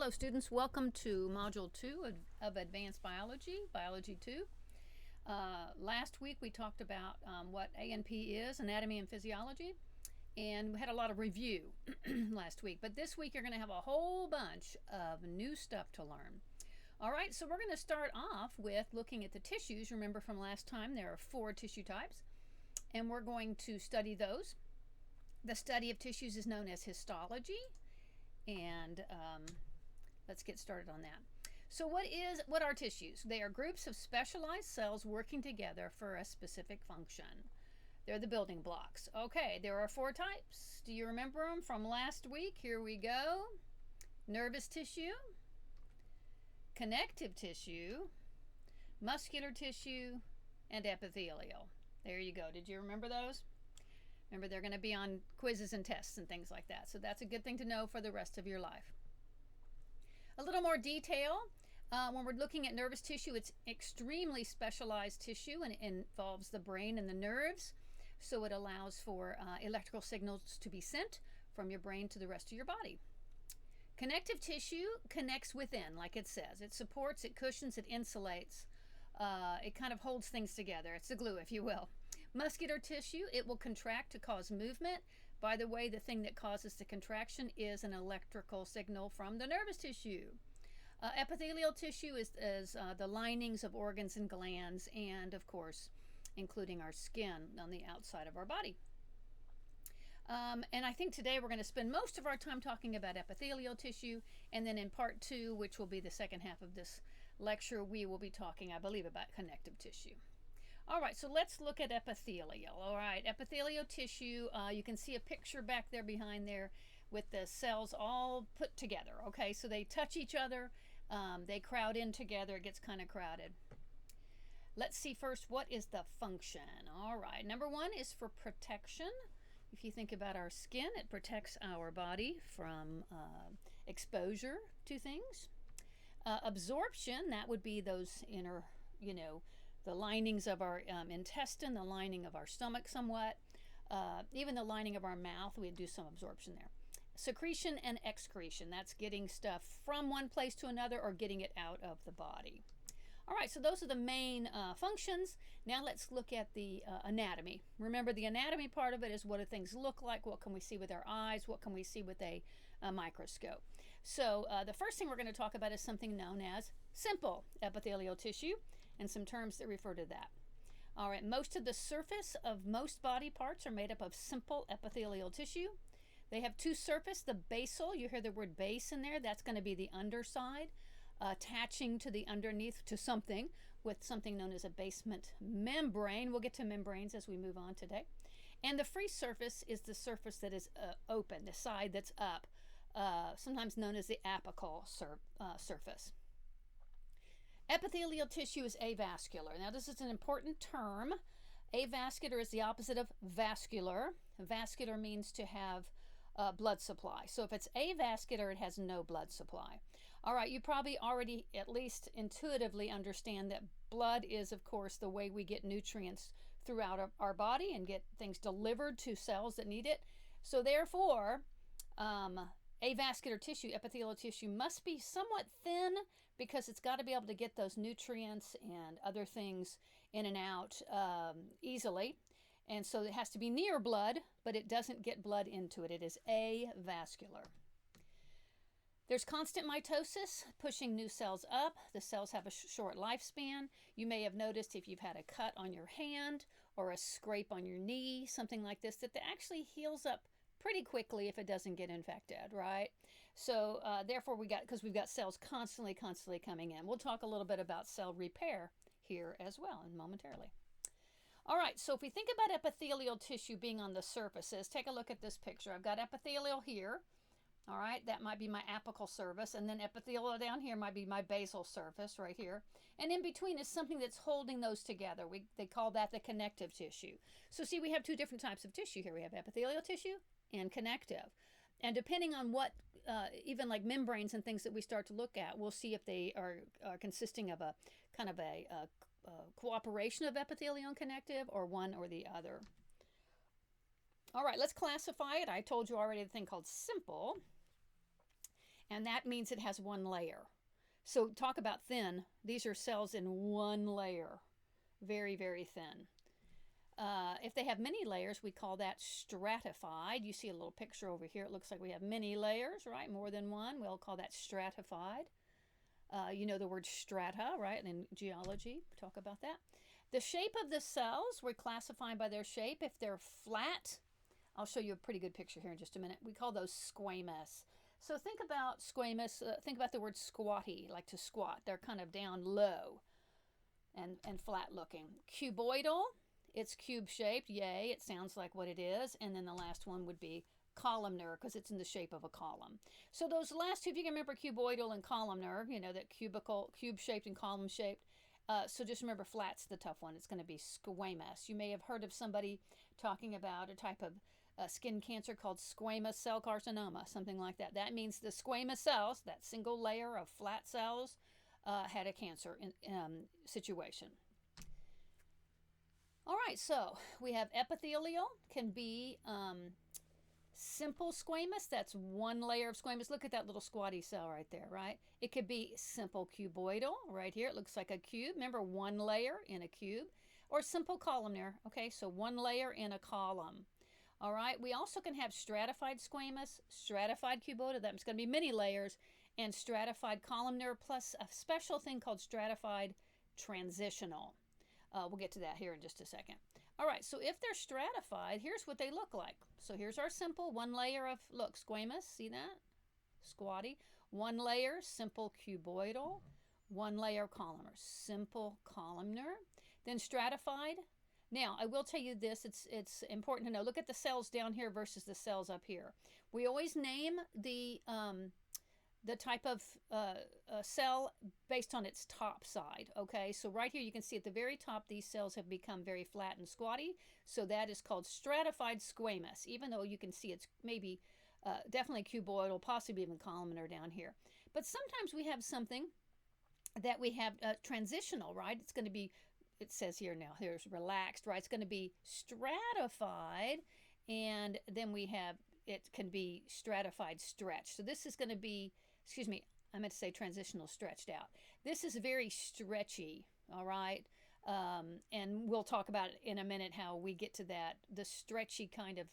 Hello students, welcome to Module 2 of Advanced Biology, Biology 2. Last week we talked about what A&P is, Anatomy and Physiology, and we had a lot of review last week. But this week you're going to have a whole bunch of new stuff to learn. Alright, so we're going to start off with looking at the tissues. Remember from last time there are 4 tissue types, and we're going to study those. The study of tissues is known as histology, and let's get started on that. So what are tissues? They are groups of specialized cells working together for a specific function. They're the building blocks. Okay, there are 4 types. Do you remember them from last week? Here we go. Nervous tissue, connective tissue, muscular tissue, and epithelial. There you go. Did you remember those? Remember, they're going to be on quizzes and tests and things like that. So that's a good thing to know for the rest of your life. A little more detail. When we're looking at nervous tissue, it's extremely specialized tissue and it involves the brain and the nerves. So it allows for electrical signals to be sent from your brain to the rest of your body. Connective tissue connects within, like it says. It supports, it cushions, it insulates. It kind of holds things together. It's the glue, if you will. Muscular tissue, it will contract to cause movement. By the way, the thing that causes the contraction is an electrical signal from the nervous tissue. Epithelial tissue is the linings of organs and glands, and of course, including our skin on the outside of our body. And I think today we're going to spend most of our time talking about epithelial tissue, and then in part 2, which will be the second half of this lecture, we will be talking, I believe, about connective tissue. All right, so let's look at epithelial. All right, epithelial tissue, you can see a picture back there behind there with the cells all put together. Okay, so they touch each other, they crowd in together, it gets kind of crowded. Let's see first, what is the function? All right, number 1 is for protection. If you think about our skin, it protects our body from exposure to things. Absorption, that would be those inner, the linings of our intestine, the lining of our stomach somewhat, even the lining of our mouth, we do some absorption there. Secretion and excretion, that's getting stuff from one place to another or getting it out of the body. All right, so those are the main functions. Now let's look at the anatomy. Remember, the anatomy part of it is what do things look like, what can we see with our eyes, what can we see with a microscope. So the first thing we're going to talk about is something known as simple epithelial tissue and some terms that refer to that. All right, most of the surface of most body parts are made up of simple epithelial tissue. They have 2 surfaces, the basal, you hear the word base in there, that's going to be the underside, attaching to the underneath to something with something known as a basement membrane. We'll get to membranes as we move on today. And the free surface is the surface that is open, the side that's up, sometimes known as the apical surface. Epithelial tissue is avascular. Now this is an important term. Avascular is the opposite of vascular. Vascular means to have blood supply. So if it's avascular, it has no blood supply. All right, you probably already at least intuitively understand that blood is, of course, the way we get nutrients throughout our body and get things delivered to cells that need it. So therefore, avascular tissue, epithelial tissue, must be somewhat thin because it's got to be able to get those nutrients and other things in and out easily. And so it has to be near blood, but it doesn't get blood into it. It is avascular. There's constant mitosis, pushing new cells up. The cells have a short lifespan. You may have noticed if you've had a cut on your hand or a scrape on your knee, something like this, that it actually heals up pretty quickly if it doesn't get infected, right? So therefore because we've got cells constantly coming in. We'll talk a little bit about cell repair here as well and momentarily. All right, so if we think about epithelial tissue being on the surfaces, take a look at this picture. I've got epithelial here. All right, that might be my apical surface, and then epithelial down here might be my basal surface right here. And in between is something that's holding those together. They call that the connective tissue. So see, we have 2 different types of tissue here. We have epithelial tissue and connective. And depending on what, even like membranes and things that we start to look at, we'll see if they are consisting of a kind of a cooperation of epithelial and connective or one or the other. All right, let's classify it. I told you already the thing called simple. and that means it has one layer. So talk about thin. These are cells in one layer, very, very thin. If they have many layers, we call that stratified. You see a little picture over here. It looks like we have many layers, right? More than one. We'll call that stratified. You know the word strata, right? And in geology, we talk about that. The shape of the cells, we're classifying by their shape. If they're flat, I'll show you a pretty good picture here in just a minute. We call those squamous. So think about squamous, think about the word squatty, like to squat. They're kind of down low and flat looking. Cuboidal, it's cube shaped, yay, it sounds like what it is. And then the last one would be columnar because it's in the shape of a column. So those last two, if you can remember cuboidal and columnar, you know, that cube shaped and column shaped. So just remember flat's the tough one. It's going to be squamous. You may have heard of somebody talking about a type of skin cancer called squamous cell carcinoma, something like that. That means the squamous cells, that single layer of flat cells, had a cancer situation. All right, so we have epithelial, can be simple squamous, that's one layer of squamous. Look at that little squatty cell right there, right? It could be simple cuboidal, right here. It looks like a cube. Remember, one layer in a cube. Or simple columnar, okay? So one layer in a column. All right, we also can have stratified squamous, stratified cuboidal, that's going to be many layers, and stratified columnar, plus a special thing called stratified transitional. We'll get to that here in just a second. All right, so if they're stratified, here's what they look like. So here's our simple one layer of, look, squamous, see that? Squatty. One layer, simple cuboidal. One layer columnar, simple columnar. Then stratified. Now, I will tell you this, it's important to know. Look at the cells down here versus the cells up here. We always name the type of cell based on its top side, okay? So right here you can see at the very top these cells have become very flat and squatty, so that is called stratified squamous, even though you can see it's maybe definitely cuboidal, possibly even columnar down here. But sometimes we have something that we have transitional, right? It's going to be, it says here now, here's relaxed, right? It's going to be stratified, and then we have, it can be stratified stretch. So this is going to be, excuse me, I meant to say transitional stretched out. This is very stretchy, all right? And we'll talk about in a minute how we get to that, the stretchy kind of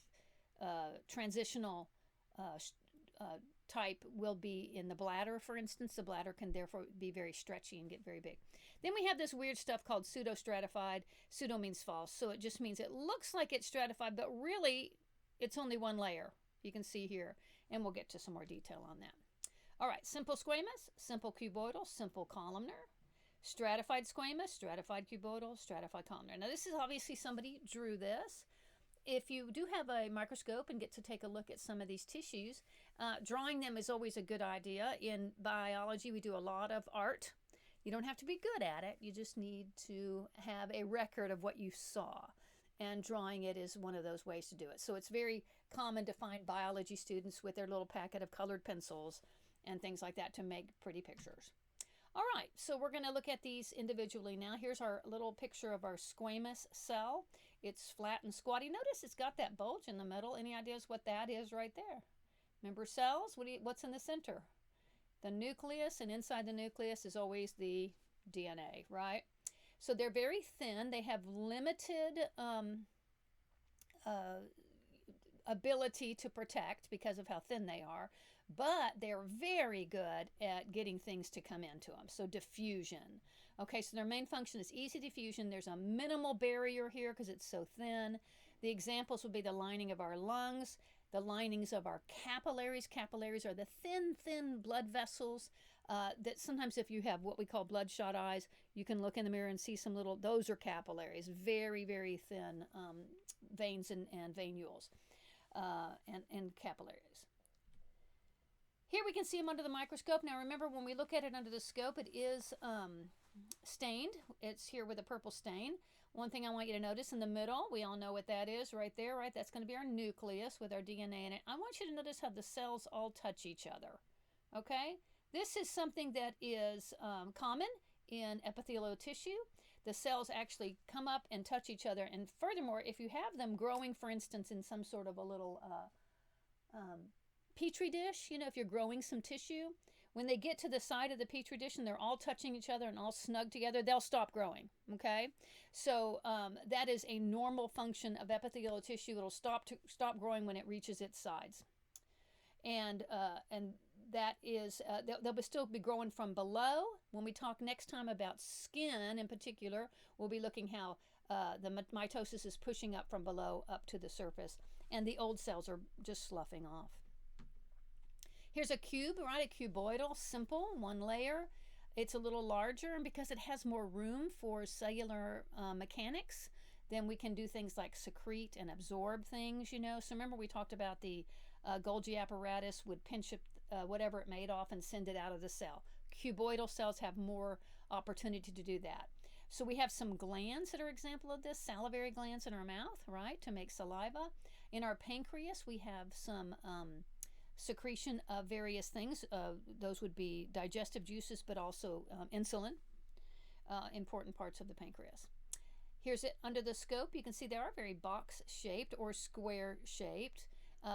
transitional type will be in the bladder, for instance. The bladder can therefore be very stretchy and get very big. Then we have this weird stuff called pseudo-stratified. Pseudo means false, so it just means it looks like it's stratified, but really it's only one layer. You can see here, and we'll get to some more detail on that. All right, simple squamous, simple cuboidal, simple columnar, stratified squamous, stratified cuboidal, stratified columnar. Now this is obviously somebody drew this. If you do have a microscope and get to take a look at some of these tissues, drawing them is always a good idea. In biology, we do a lot of art. You don't have to be good at it. You just need to have a record of what you saw. And drawing it is one of those ways to do it. So it's very common to find biology students with their little packet of colored pencils and things like that to make pretty pictures. All right, so we're going to look at these individually now. Here's our little picture of our squamous cell. It's flat and squatty. Notice it's got that bulge in the middle. Any ideas what that is right there? Remember cells? What's in the center? The nucleus, and inside the nucleus is always the DNA, right? So they're very thin. They have limited ability to protect because of how thin they are, but they're very good at getting things to come into them. So diffusion. Okay, so their main function is easy diffusion. There's a minimal barrier here because it's so thin. The examples would be the lining of our lungs, the linings of our capillaries. Capillaries are the thin blood vessels that sometimes if you have what we call bloodshot eyes, you can look in the mirror and see some little, those are capillaries, very, very thin veins and venules and capillaries. Here we can see them under the microscope. Now remember, when we look at it under the scope, it is stained. It's here with a purple stain. One thing I want you to notice in the middle, we all know what that is right there, right? That's going to be our nucleus with our DNA in it. I want you to notice how the cells all touch each other, okay? This is something that is common in epithelial tissue. The cells actually come up and touch each other. And furthermore, if you have them growing, for instance, in some sort of a little Petri dish, you know, if you're growing some tissue, when they get to the side of the Petri dish and they're all touching each other and all snug together, they'll stop growing, okay? So that is a normal function of epithelial tissue. It'll stop growing when it reaches its sides. And that is, they'll still be growing from below. When we talk next time about skin in particular, we'll be looking how the mitosis is pushing up from below up to the surface, and the old cells are just sloughing off. Here's a cube, right? A cuboidal, simple, one layer. It's a little larger, and because it has more room for cellular mechanics, then we can do things like secrete and absorb things, you know. So remember we talked about the Golgi apparatus would pinch up whatever it made off and send it out of the cell. Cuboidal cells have more opportunity to do that. So we have some glands that are example of this, salivary glands in our mouth, right, to make saliva. In our pancreas, we have some secretion of various things. Those would be digestive juices, but also insulin, important parts of the pancreas. Here's it under the scope. You can see they are very box-shaped or square-shaped,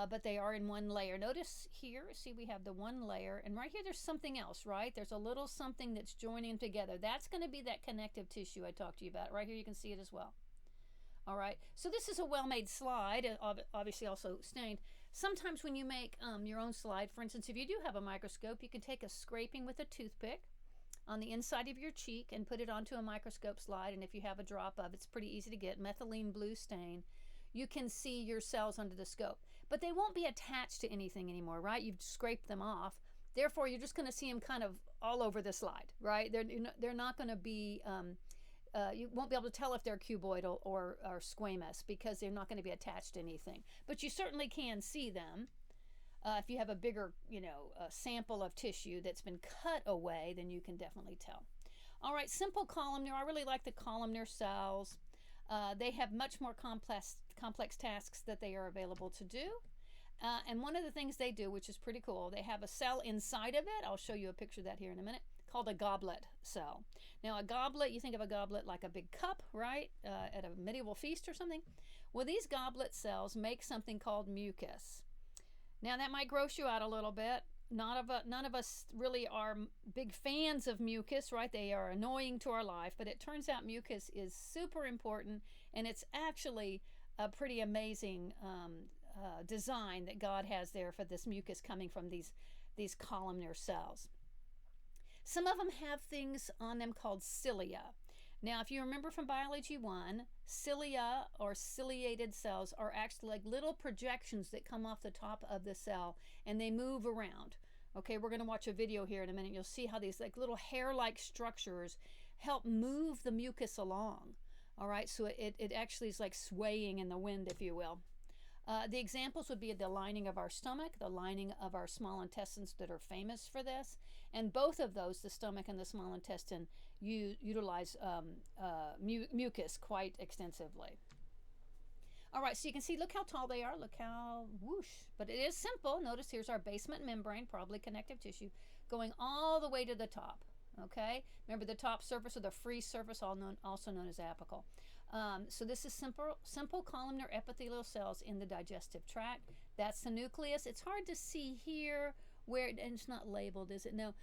but they are in one layer. Notice here, see we have the one layer, and right here there's something else, right? There's a little something that's joining together. That's going to be that connective tissue I talked to you about. Right here you can see it as well. All right, so this is a well-made slide, obviously also stained. Sometimes when you make your own slide, for instance, if you do have a microscope, you can take a scraping with a toothpick on the inside of your cheek and put it onto a microscope slide, and if you have a drop of, it's pretty easy to get, methylene blue stain, you can see your cells under the scope. But they won't be attached to anything anymore, right? You've scraped them off. Therefore, you're just going to see them kind of all over the slide, right? They're not going to be, you won't be able to tell if they're cuboidal or squamous because they're not going to be attached to anything. But you certainly can see them. If you have a bigger, sample of tissue that's been cut away, then you can definitely tell. All right, simple columnar. I really like the columnar cells. They have much more complex tasks that they are available to do. And one of the things they do, which is pretty cool, they have a cell inside of it. I'll show you a picture of that here in a minute, called a goblet cell. Now, a goblet, you think of a goblet like a big cup, right, at a medieval feast or something. Well, these goblet cells make something called mucus. Now, that might gross you out a little bit. None of us really are big fans of mucus, right? They are annoying to our life, but it turns out mucus is super important, and it's actually a pretty amazing design that God has there for this mucus coming from these columnar cells. Some of them have things on them called cilia. Now, if you remember from Biology 1, cilia or ciliated cells are actually like little projections that come off the top of the cell and they move around. Okay, we're going to watch a video here in a minute. You'll see how these like little hair-like structures help move the mucus along. All right, so it actually is like swaying in the wind, if you will. The examples would be the lining of our stomach, the lining of our small intestines that are famous for this. And both of those, the stomach and the small intestine, utilize mucus quite extensively. All right, so you can see, look how tall they are, look how whoosh. But it is simple. Notice here's our basement membrane, probably connective tissue, going all the way to the top. Okay, remember the top surface or the free surface, also known as apical. So this is simple columnar epithelial cells in the digestive tract. That's the nucleus. It's hard to see here where, and it's not labeled, is it? No,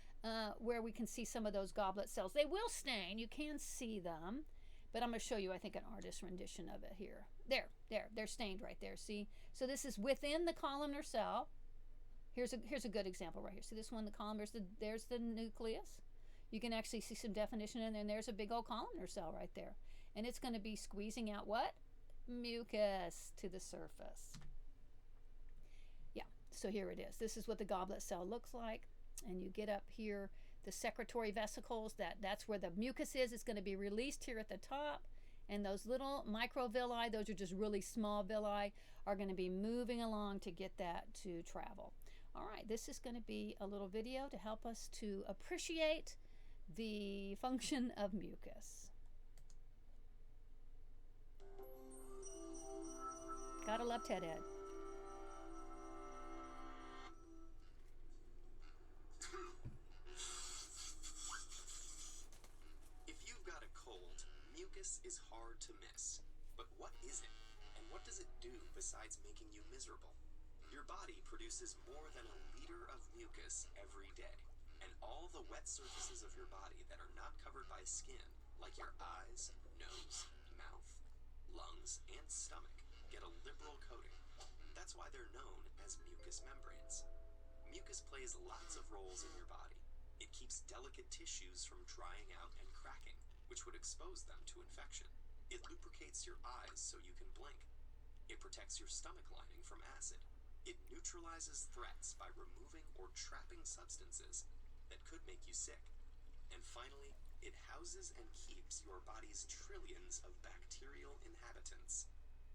where we can see some of those goblet cells. They will stain. You can see them, but I'm going to show you, I think, an artist rendition of it here. They're stained right there. See? So this is within the columnar cell. Here's a good example right here. See this one, the columnar, there's the nucleus. You can actually see some definition in there, and there's a big old columnar cell right there. And it's going to be squeezing out what? Mucus to the surface. Yeah, so here it is. This is what the goblet cell looks like. And you get up here, the secretory vesicles, that's where the mucus is. It's going to be released here at the top. And those little microvilli, those are just really small villi, are going to be moving along to get that to travel. All right, this is going to be a little video to help us to appreciate the function of mucus. Gotta love Ted Ed. If you've got a cold, mucus is hard to miss. But what is it? And what does it do besides making you miserable? Your body produces more than a liter of mucus every day, and all the wet surfaces of your body that are not covered by skin, like your eyes, nose, mouth, lungs, and stomach, get a liberal coating. That's why they're known as mucous membranes. Mucus plays lots of roles in your body. It keeps delicate tissues from drying out and cracking, which would expose them to infection. It lubricates your eyes so you can blink. It protects your stomach lining from acid. It neutralizes threats by removing or trapping substances that could make you sick. And finally, it houses and keeps your body's trillions of bacterial inhabitants,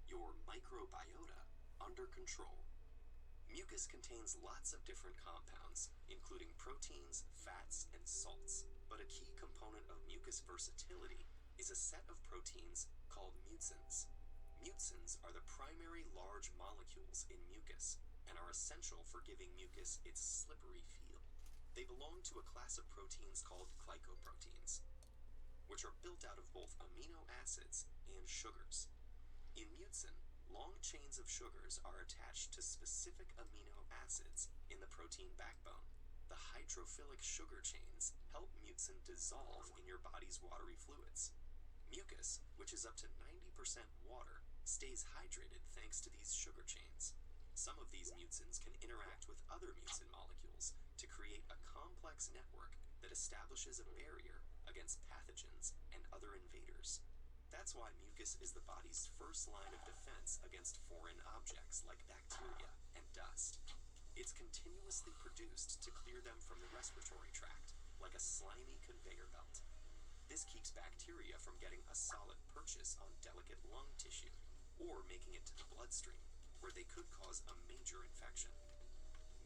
your microbiota, under control. Mucus contains lots of different compounds, including proteins, fats, and salts. But a key component of mucus versatility is a set of proteins called mucins. Mucins are the primary large molecules in mucus and are essential for giving mucus its slippery feel. They belong to a class of proteins called glycoproteins, which are built out of both amino acids and sugars. In mucin, long chains of sugars are attached to specific amino acids in the protein backbone. The hydrophilic sugar chains help mucin dissolve in your body's watery fluids. Mucus, which is up to 90% water, stays hydrated thanks to these sugar chains. Some of these mucins can interact with other mucin molecules to create a complex network that establishes a barrier against pathogens and other invaders. That's why mucus is the body's first line of defense against foreign objects like bacteria and dust. It's continuously produced to clear them from the respiratory tract, like a slimy conveyor belt. This keeps bacteria from getting a solid purchase on delicate lung tissue, or making it to the bloodstream, where they could cause a major infection.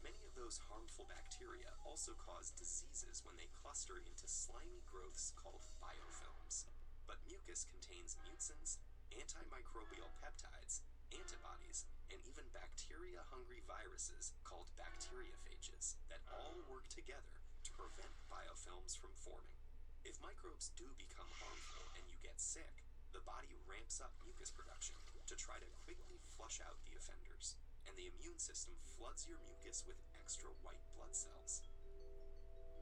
Many of those harmful bacteria also cause diseases when they cluster into slimy growths called biofilms. But mucus contains mucins, antimicrobial peptides, antibodies, and even bacteria-hungry viruses called bacteriophages that all work together to prevent biofilms from forming. If microbes do become harmful and you get sick, the body ramps up mucus production to try to quickly flush out the offenders, and the immune system floods your mucus with extra white blood cells.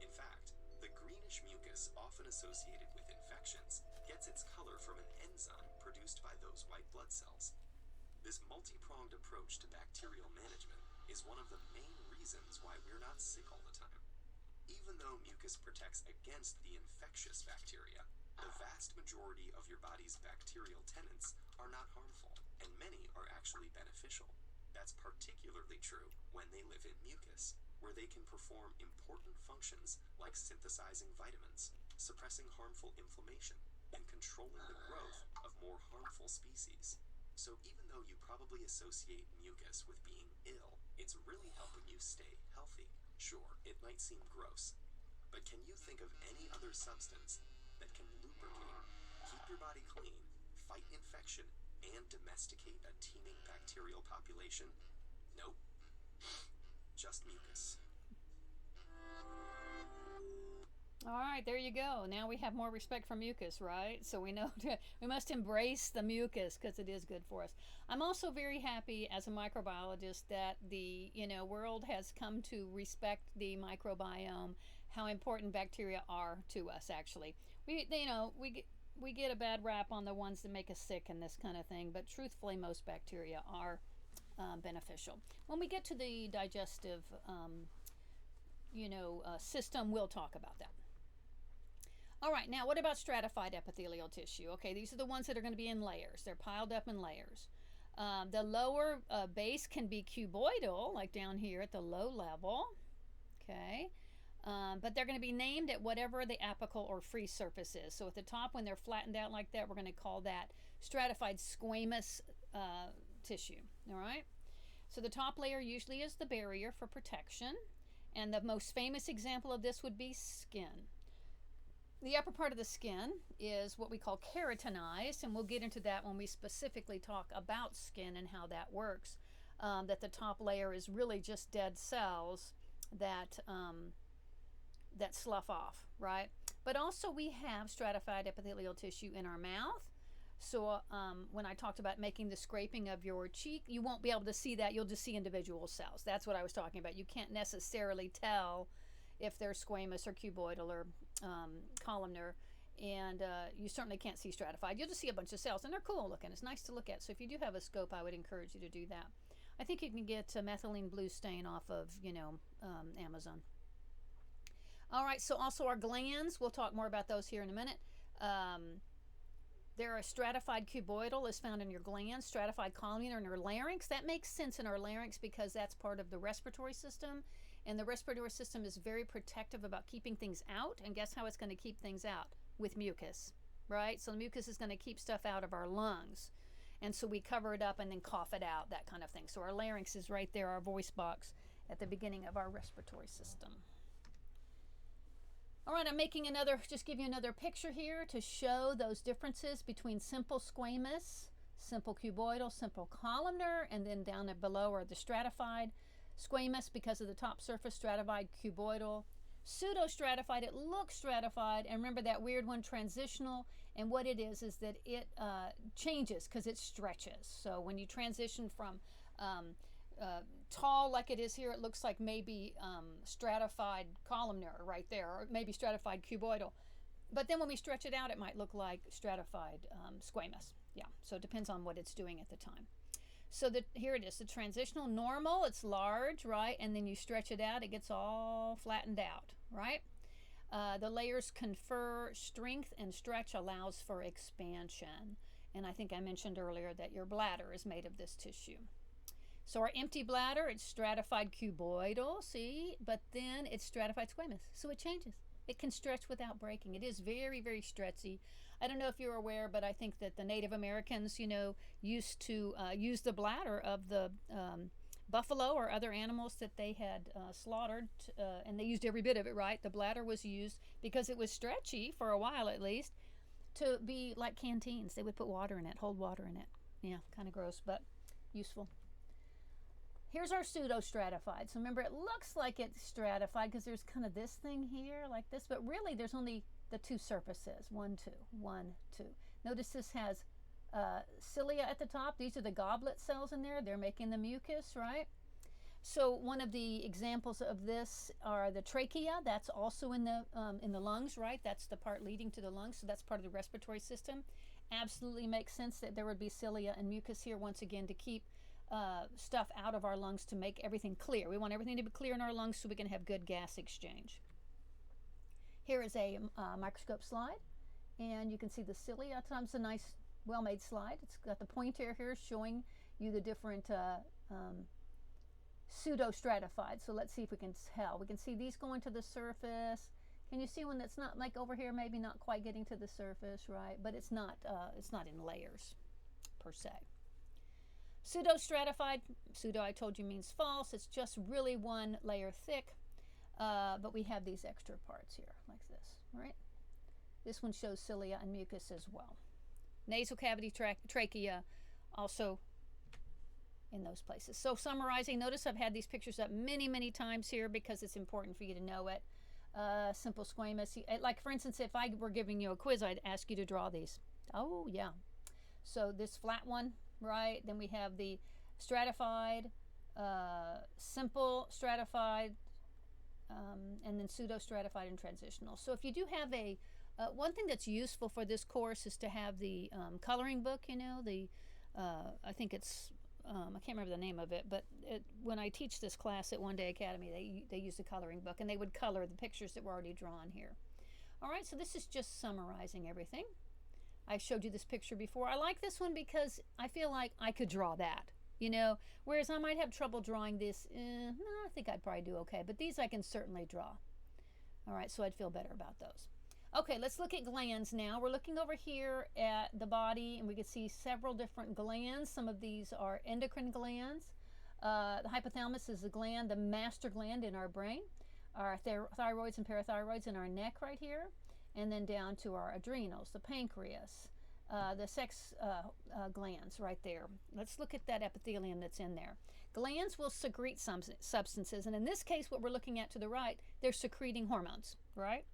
In fact, the greenish mucus often associated with infections gets its color from an enzyme produced by those white blood cells. This multi-pronged approach to bacterial management is one of the main reasons why we're not sick all the time. Even though mucus protects against the infectious bacteria, the vast majority of your body's bacterial tenants are not harmful, and many are actually beneficial. That's particularly true when they live in mucus, where they can perform important functions like synthesizing vitamins, suppressing harmful inflammation, and controlling the growth of more harmful species. So even though you probably associate mucus with being ill, it's really helping you stay healthy. Sure, it might seem gross, but can you think of any other substance that can lubricate, keep your body clean, fight infection, and domesticate a teeming bacterial population? Nope. Just mucus. All right, there you go. Now we have more respect for mucus, right? So we know we must embrace the mucus because it is good for us. I'm also very happy as a microbiologist that the world has come to respect the microbiome, how important bacteria are to us. Actually, we get a bad rap on the ones that make us sick and this kind of thing, but truthfully, most bacteria are beneficial. When we get to the digestive system, we'll talk about that. All right, now what about stratified epithelial tissue? Okay, these are the ones that are going to be in layers. They're piled up in layers. The lower base can be cuboidal, like down here at the low level. Okay, but they're going to be named at whatever the apical or free surface is. So at the top, when they're flattened out like that, we're going to call that stratified squamous tissue. All right, so the top layer usually is the barrier for protection, and the most famous example of this would be skin. The upper part of the skin is what we call keratinized, and we'll get into that when we specifically talk about skin and how that works. That the top layer is really just dead cells that slough off, right? But also we have stratified epithelial tissue in our mouth, So when I talked about making the scraping of your cheek, you won't be able to see that. You'll just see individual cells. That's what I was talking about. You can't necessarily tell if they're squamous or cuboidal or columnar, and you certainly can't see stratified. You'll just see a bunch of cells, and they're cool looking. It's nice to look at. So if you do have a scope, I would encourage you to do that. I think you can get methylene blue stain off of, Amazon. All right, so also our glands. We'll talk more about those here in a minute. There are stratified cuboidal is found in your glands, stratified columnar in your larynx. That makes sense in our larynx because that's part of the respiratory system. And the respiratory system is very protective about keeping things out. And guess how it's going to keep things out? With mucus, right? So the mucus is going to keep stuff out of our lungs. And so we cover it up and then cough it out, that kind of thing. So our larynx is right there, our voice box at the beginning of our respiratory system. All right, I'm making just give you another picture here to show those differences between simple squamous, simple cuboidal, simple columnar, and then down below are the stratified. Squamous because of the top surface, stratified, cuboidal. Pseudostratified, it looks stratified, and remember that weird one, transitional, and what it is that it changes because it stretches. So when you transition from tall like it is here, it looks like maybe stratified columnar right there, or maybe stratified cuboidal. But then when we stretch it out, it might look like stratified squamous. Yeah, so it depends on what it's doing at the time. So here it is, the transitional normal, it's large, right? And then you stretch it out, it gets all flattened out, right? The layers confer strength, and stretch allows for expansion. And I think I mentioned earlier that your bladder is made of this tissue. So our empty bladder, it's stratified cuboidal, see? But then it's stratified squamous, so it changes. It can stretch without breaking. It is very, very stretchy. I don't know if you're aware, but I think that the Native Americans, used to use the bladder of the buffalo or other animals that they had slaughtered, and they used every bit of it, right? The bladder was used because it was stretchy for a while at least to be like canteens. They would put water in it, hold water in it. Yeah, kind of gross, but useful. Here's our pseudo-stratified. So remember, it looks like it's stratified because there's kind of this thing here like this, but really there's only the two surfaces, 1, 2, 1, 2. Notice this has cilia at the top. These are the goblet cells in there. They're making the mucus, right? So one of the examples of this are the trachea. That's also in the lungs, right? That's the part leading to the lungs, so that's part of the respiratory system. Absolutely makes sense that there would be cilia and mucus here once again to keep stuff out of our lungs, to make everything clear. We want everything to be clear in our lungs so we can have good gas exchange. Here is a microscope slide, and you can see the cilia. It's a nice, well-made slide. It's got the pointer here showing you the different pseudo-stratified. So let's see if we can tell. We can see these going to the surface. Can you see one that's not like over here, maybe not quite getting to the surface, right? But it's not in layers per se. Pseudo-stratified, pseudo I told you means false. It's just really one layer thick, but we have these extra parts here like this, right? This one shows cilia and mucus as well. Nasal cavity, trachea, also in those places. So summarizing, notice I've had these pictures up many, many times here because it's important for you to know it. Simple squamous, like for instance, if I were giving you a quiz, I'd ask you to draw these. Oh yeah. So this flat one, right? Then we have the stratified, simple stratified, and then pseudo-stratified and transitional. So if you do have one thing that's useful for this course is to have the coloring book, I think it's, I can't remember the name of it, but when I teach this class at One Day Academy, they use the coloring book, and they would color the pictures that were already drawn here. All right, so this is just summarizing everything. I showed you this picture before. I like this one because I feel like I could draw that, whereas I might have trouble drawing this. I think I'd probably do okay, but these I can certainly draw. All right, so I'd feel better about those. Okay, let's look at glands now. We're looking over here at the body, and we can see several different glands. Some of these are endocrine glands. The hypothalamus is the gland, the master gland in our brain. Our thyroids and parathyroids in our neck right here. And then down to our adrenals, the pancreas, the sex glands right there. Let's look at that epithelium that's in there. Glands will secrete some substances, and in this case, what we're looking at to the right, they're secreting hormones, right?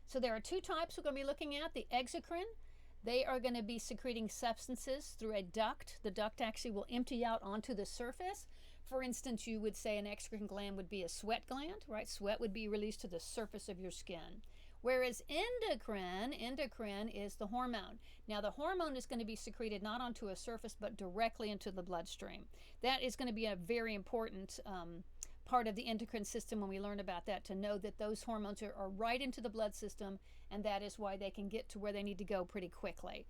So there are two types we're going to be looking at, the exocrine. They are going to be secreting substances through a duct. The duct actually will empty out onto the surface. For instance, you would say an exocrine gland would be a sweat gland, right? Sweat would be released to the surface of your skin. Whereas endocrine is the hormone. Now the hormone is going to be secreted not onto a surface but directly into the bloodstream. That is going to be a very important part of the endocrine system when we learn about that, to know that those hormones are right into the blood system, and that is why they can get to where they need to go pretty quickly.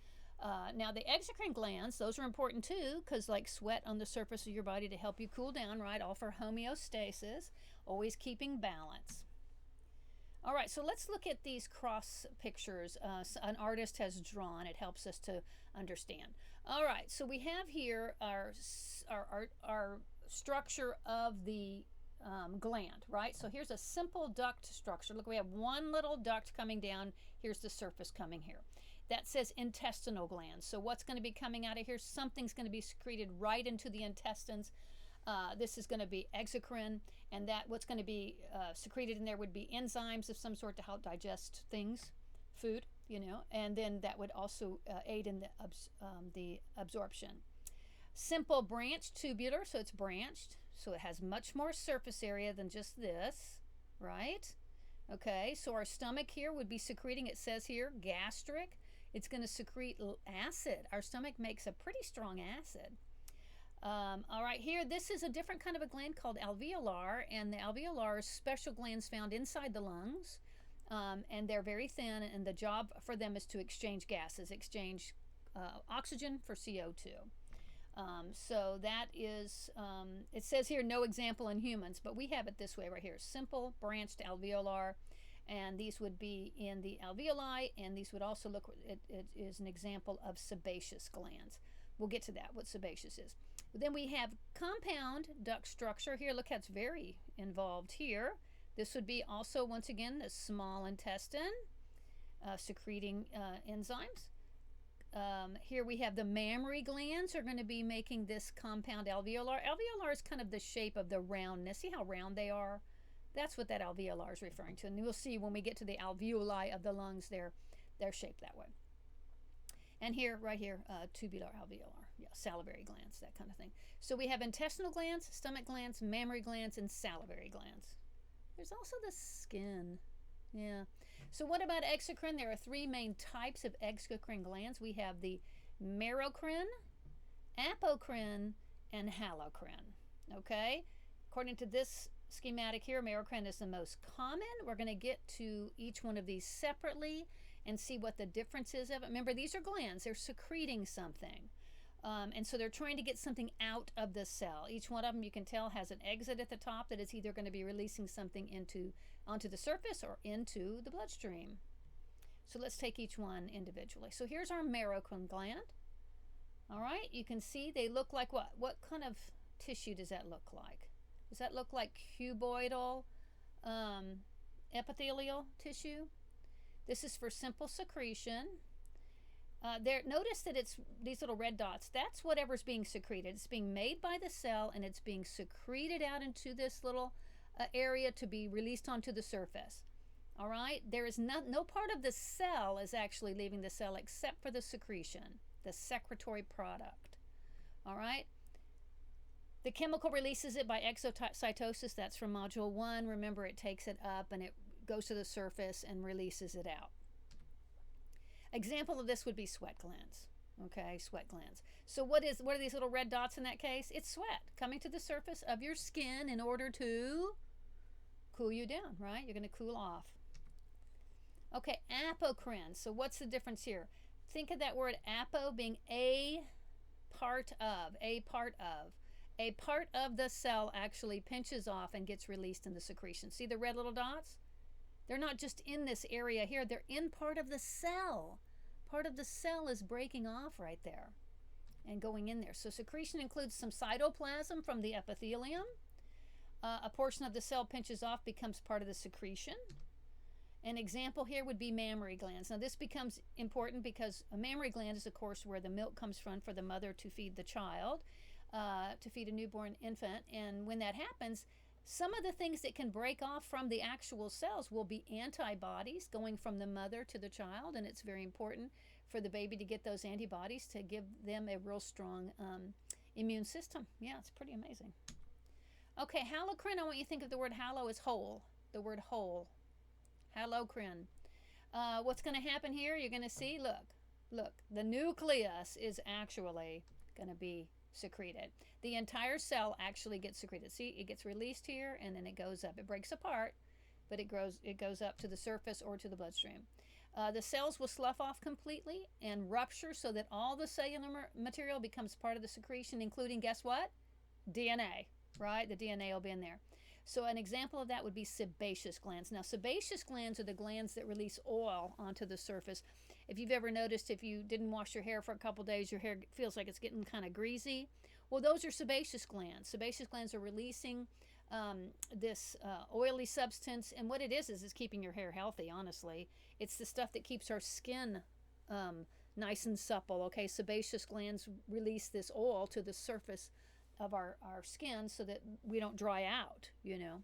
Now the exocrine glands, those are important too, because like sweat on the surface of your body to help you cool down, right? All for homeostasis, always keeping balance. All right, so let's look at these cross pictures an artist has drawn. It helps us to understand. All right, so we have here our structure of the gland, right? So here's a simple duct structure. Look, we have one little duct coming down. Here's the surface coming here. That says intestinal glands. So what's going to be coming out of here? Something's going to be secreted right into the intestines. This is going to be exocrine, and that what's going to be secreted in there would be enzymes of some sort to help digest things, food, you know, and then that would also aid in the absorption. Simple branched tubular, so it's branched, so it has much more surface area than just this, right? Okay, so our stomach here would be secreting, it says here, gastric. It's going to secrete acid. Our stomach makes a pretty strong acid. All right, here, this is a different kind of a gland called alveolar, and the alveolar are special glands found inside the lungs, and they're very thin, and the job for them is to exchange gases, exchange oxygen for CO2. So that is, it says here no example in humans, but we have it this way right here, simple branched alveolar, and these would be in the alveoli, and these would also look, it is an example of sebaceous glands. We'll get to that, what sebaceous is. Then we have compound duct structure here. Look how it's very involved here. This would be also, once again, the small intestine secreting enzymes. Here we have the mammary glands are going to be making this compound alveolar. Alveolar is kind of the shape of the roundness. See how round they are? That's what that alveolar is referring to. And we'll see when we get to the alveoli of the lungs, they're shaped that way. And here, right here, tubular alveolar. Yeah, salivary glands, that kind of thing. So we have intestinal glands, stomach glands, mammary glands, and salivary glands. There's also the skin. Yeah. So what about exocrine? There are three main types of exocrine glands. We have the merocrine, apocrine, and halocrine. Okay? According to this schematic here, merocrine is the most common. We're going to get to each one of these separately and see what the difference is of it. Remember, these are glands. They're secreting something. And so they're trying to get something out of the cell. Each one of them, you can tell, has an exit at the top that is either going to be releasing something onto the surface or into the bloodstream. So let's take each one individually. So here's our merocrine gland. All right, you can see they look like what? What kind of tissue does that look like? Does that look like cuboidal epithelial tissue? This is for simple secretion. Notice that it's these little red dots. That's whatever's being secreted. It's being made by the cell, and it's being secreted out into this little area to be released onto the surface. All right? There is no part of the cell is actually leaving the cell except for the secretion, the secretory product. All right? The chemical releases it by exocytosis. That's from Module 1. Remember, it takes it up, and it goes to the surface and releases it out. Example of this would be sweat glands. Okay, sweat glands. So what are these little red dots in that case? It's sweat coming to the surface of your skin in order to cool you down, right? You're going to cool off. Okay, apocrine. So what's the difference here? Think of that word apo being a part of. A part of the cell actually pinches off and gets released in the secretion. See the red little dots? They're not just in this area here. They're in part of the cell. Part of the cell is breaking off right there and going in there. So secretion includes some cytoplasm from the epithelium. A portion of the cell pinches off, becomes part of the secretion. An example here would be mammary glands. Now this becomes important because a mammary gland is, of course, where the milk comes from for the mother to feed the child, to feed a newborn infant. And when that happens, some of the things that can break off from the actual cells will be antibodies going from the mother to the child, and it's very important for the baby to get those antibodies to give them a real strong immune system. Yeah, it's pretty amazing. Okay, halocrine, I want you to think of the word halo as whole. The word whole. Halocrine. What's going to happen here? You're going to see, look, the nucleus is actually going to be secreted. The entire cell actually gets secreted. See, it gets released here and then it goes up. It breaks apart, but it goes up to the surface or to the bloodstream. The cells will slough off completely and rupture so that all the cellular material becomes part of the secretion, including, guess what? DNA, right? The DNA will be in there. So an example of that would be sebaceous glands. Now, sebaceous glands are the glands that release oil onto the surface. If you've ever noticed, if you didn't wash your hair for a couple days, your hair feels like it's getting kind of greasy. Well, those are sebaceous glands. Sebaceous glands are releasing this oily substance, and what it is it's keeping your hair healthy, honestly. It's the stuff that keeps our skin nice and supple, okay? Sebaceous glands release this oil to the surface of our skin so that we don't dry out, you know.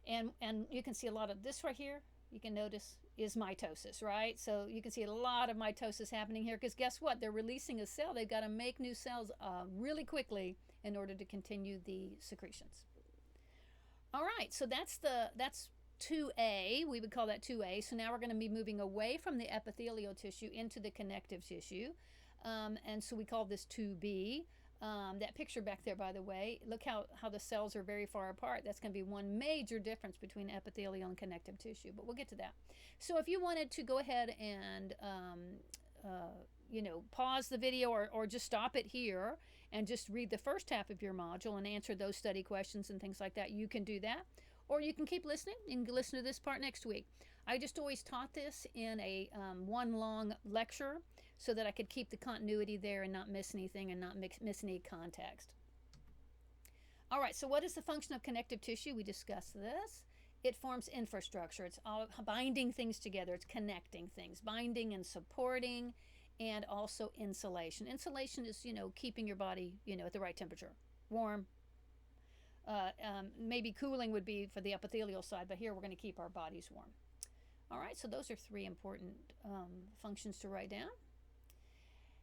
And you can see a lot of this right here, you can notice, is mitosis, right? So you can see a lot of mitosis happening here because guess what? They're releasing a cell. They've got to make new cells really quickly in order to continue the secretions. All right, so that's 2A. We would call that 2A. So now we're going to be moving away from the epithelial tissue into the connective tissue. And so we call this 2B. That picture back there, by the way, look how the cells are very far apart. That's going to be one major difference between epithelial and connective tissue, but we'll get to that. So if you wanted to go ahead and pause the video or just stop it here and just read the first half of your module and answer those study questions and things like that, you can do that. Or you can keep listening and listen to this part next week. I just always taught this in a one long lecture so that I could keep the continuity there and not miss anything and not miss any context. All right, so what is the function of connective tissue? We discussed this. It forms infrastructure. It's all binding things together. It's connecting things, binding and supporting, and also insulation. Insulation is, keeping your body, at the right temperature, warm. Maybe cooling would be for the epithelial side, but here we're going to keep our bodies warm. All right, so those are three important functions to write down.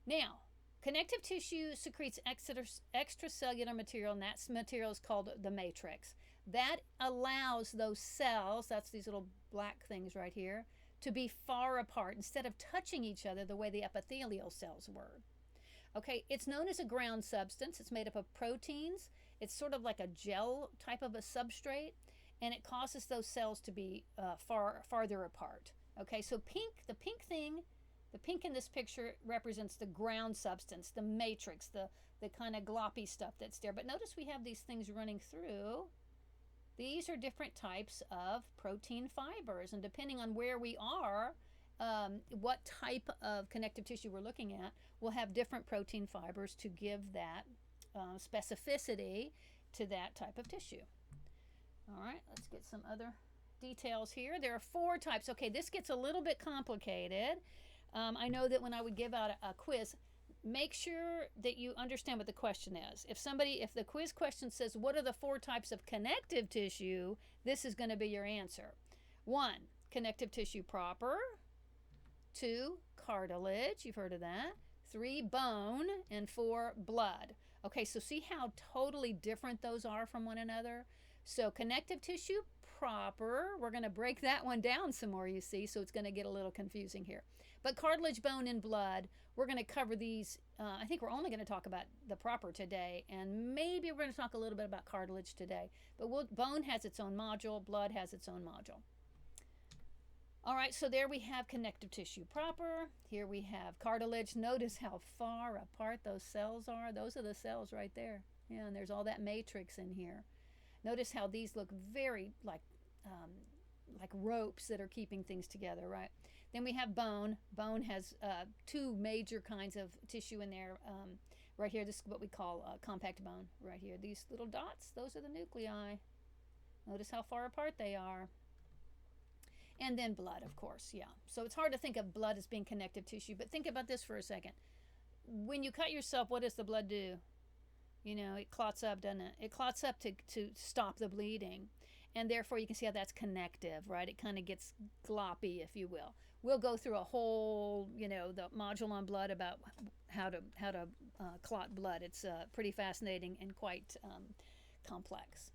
Now, connective tissue secretes extracellular material, and that material is called the matrix. That allows those cells, that's these little black things right here, to be far apart instead of touching each other the way the epithelial cells were. Okay, it's known as a ground substance. It's made up of proteins. It's sort of like a gel type of a substrate, and it causes those cells to be farther apart. Okay, so the pink in this picture represents the ground substance, the matrix, the kind of gloppy stuff that's there. But notice we have these things running through. These are different types of protein fibers, and depending on where we are, what type of connective tissue we're looking at, we'll have different protein fibers to give that specificity to that type of tissue. All right, let's get some other details here. There are 4 types. Okay, this gets a little bit complicated. I know that when I would give out a quiz, make sure that you understand what the question is. If the quiz question says, what are the 4 types of connective tissue, this is going to be your answer. 1, connective tissue proper. 2, cartilage, you've heard of that. 3, bone, and 4, blood. Okay, so see how totally different those are from one another? So connective tissue proper, we're going to break that one down some more, you see, so it's going to get a little confusing here. But cartilage, bone, and blood, we're going to cover these. I think we're only going to talk about the proper today, and maybe we're going to talk a little bit about cartilage today. But bone has its own module, blood has its own module. All right, so there we have connective tissue proper. Here we have cartilage. Notice how far apart those cells are. Those are the cells right there. Yeah, and there's all that matrix in here. Notice how these look very like ropes that are keeping things together, right? Then we have bone. Bone has 2 major kinds of tissue in there. Right here, this is what we call compact bone. Right here, these little dots, those are the nuclei. Notice how far apart they are. And then blood, of course, yeah. So it's hard to think of blood as being connective tissue, but think about this for a second. When you cut yourself, what does the blood do? It clots up, doesn't it? It clots up to stop the bleeding. and therefore you can see how that's connective, right? It kind of gets gloppy, if you will. We'll go through a whole, the module on blood about how to clot blood. It's pretty fascinating and quite complex.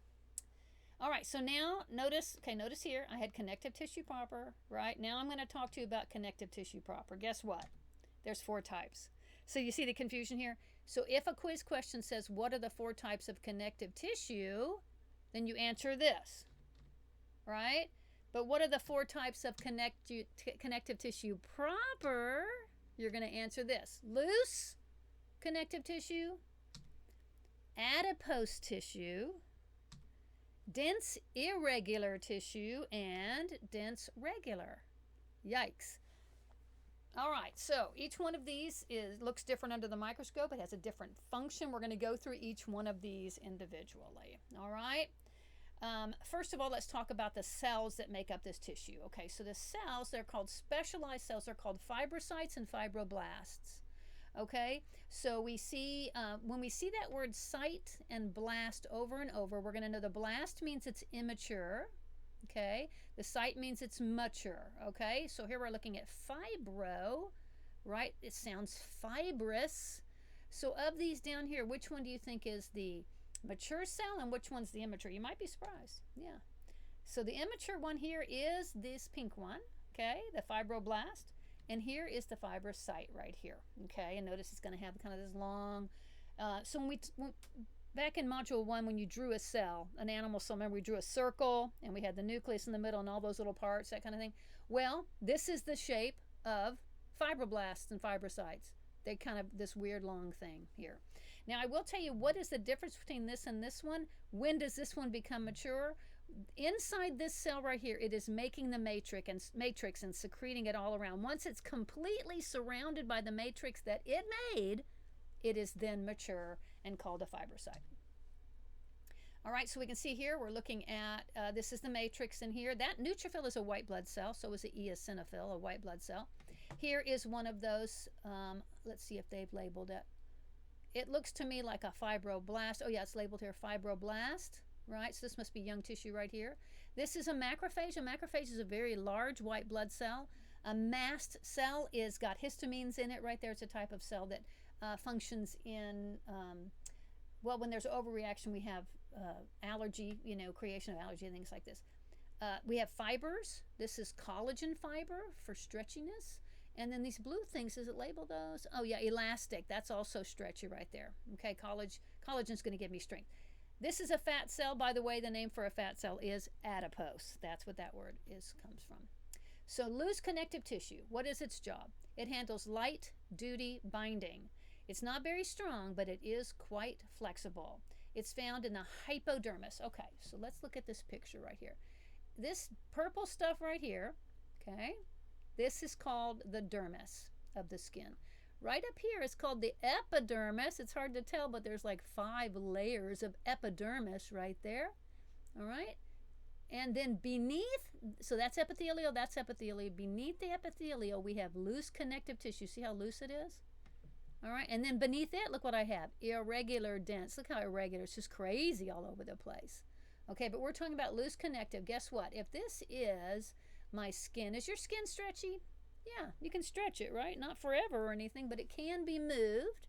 All right, so now notice here, I had connective tissue proper, right? Now I'm going to talk to you about connective tissue proper. Guess what? There's 4 types. So you see the confusion here? So if a quiz question says, what are the 4 types of connective tissue? Then you answer this, right? But what are the 4 types of connective tissue proper? You're going to answer this. Loose connective tissue, adipose tissue, dense irregular tissue, and dense regular. Yikes. All right, so each one of these looks different under the microscope. It has a different function. We're going to go through each one of these individually. All right. First of all, let's talk about the cells that make up this tissue. Okay, so the cells, they're called specialized cells. They're called fibrocytes and fibroblasts. Okay, so we see, when we see that word cyte and blast over and over, we're going to know the blast means it's immature. Okay, the cyte means it's mature. Okay, so here we're looking at fibro, right? It sounds fibrous. So of these down here, which one do you think is the mature cell and which one's the immature? You might be surprised. Yeah. So the immature one here is this pink one, okay, the fibroblast. And here is the fibrocyte right here, okay? And notice it's going to have kind of this long, so back in module 1, when you drew a cell, an animal cell, remember we drew a circle and we had the nucleus in the middle and all those little parts, that kind of thing. Well, this is the shape of fibroblasts and fibrocytes. They kind of this weird long thing here. Now I will tell you what is the difference between this and this one. When does this one become mature? Inside this cell right here, it is making the matrix and secreting it all around. Once it's completely surrounded by the matrix that it made, it is then mature and called a fibrocyte. All right, so we can see here we're looking at, this is the matrix in here. That neutrophil is a white blood cell, so is the eosinophil, a white blood cell. Here is one of those, let's see if they've labeled it. It looks to me like a fibroblast. Oh yeah, it's labeled here, fibroblast. Right, so this must be young tissue right here. This is a macrophage. A macrophage is a very large white blood cell. A mast cell is got histamines in it right there. It's a type of cell that functions in, well, when there's overreaction, we have allergy, creation of allergy and things like this. We have fibers. This is collagen fiber for stretchiness. And then these blue things, does it label those? Oh yeah, elastic. That's also stretchy right there. Okay, collagen's going to give me strength. This is a fat cell. By the way, the name for a fat cell is adipose. That's what that word comes from. So loose connective tissue, what is its job? It handles light duty binding. It's not very strong, but it is quite flexible. It's found in the hypodermis. Okay, so let's look at this picture right here. This purple stuff right here, okay, this is called the dermis of the skin. Right up here is called the epidermis. It's hard to tell, but there's like 5 layers of epidermis right there. All right. And then beneath, so that's epithelial, that's epithelial. Beneath the epithelial, we have loose connective tissue. See how loose it is? All right. And then beneath it, look what I have. Irregular dense. Look how irregular. It's just crazy all over the place. Okay, but we're talking about loose connective. Guess what? If this is my skin, is your skin stretchy? Yeah, you can stretch it, right? Not forever or anything, but it can be moved.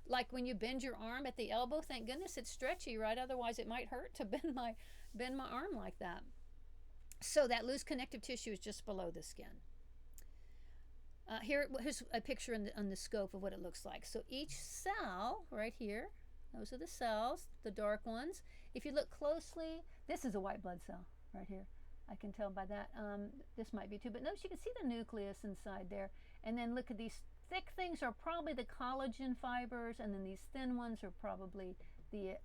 Like when you bend your arm at the elbow, thank goodness it's stretchy, right? Otherwise it might hurt to bend my arm like that. So that loose connective tissue is just below the skin. Here's a picture on the scope of what it looks like. So each cell right here, those are the cells, the dark ones. If you look closely, this is a white blood cell right here. I can tell by that. This might be too, but notice you can see the nucleus inside there. And then look at these thick things are probably the collagen fibers, and then these thin ones are probably the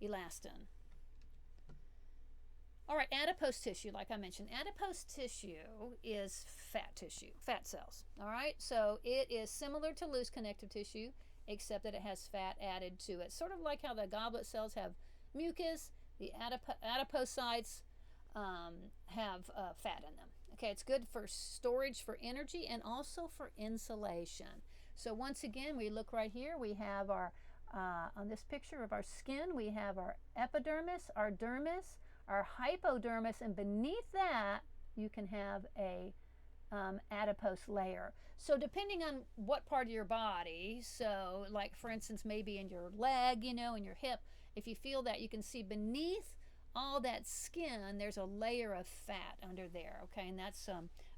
elastin. All right, adipose tissue, like I mentioned. Adipose tissue is fat tissue, fat cells. All right, so it is similar to loose connective tissue, except that it has fat added to it. Sort of like how the goblet cells have mucus, the adipocytes have fat in them. Okay, it's good for storage for energy and also for insulation. So once again, we look right here. We have our, on this picture of our skin, we have our epidermis, our dermis, our hypodermis, and beneath that you can have a adipose layer. So depending on what part of your body, so like for instance maybe in your leg, in your hip, if you feel that, you can see beneath all that skin there's a layer of fat under there, okay? And that's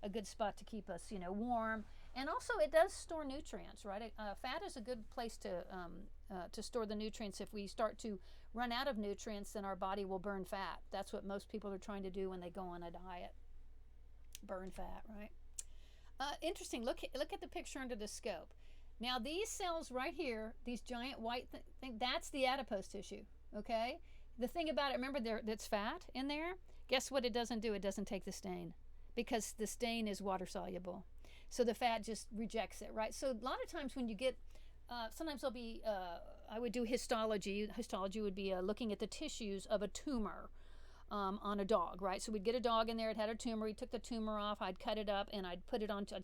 a good spot to keep us warm. And also it does store nutrients, right? Fat is a good place to store the nutrients. If we start to run out of nutrients, then our body will burn fat. That's what most people are trying to do when they go on a diet, burn fat, right? Interesting. Look at the picture under the scope. Now these cells right here, these giant white thing, that's the adipose tissue, okay? The thing about it, remember that's fat in there? Guess what it doesn't do? It doesn't take the stain, because the stain is water soluble. So the fat just rejects it, right? So a lot of times when you get, sometimes there'll be, I would do histology. Histology would be looking at the tissues of a tumor. On a dog, right? So we'd get a dog in there, it had a tumor, we took the tumor off, I'd cut it up and I'd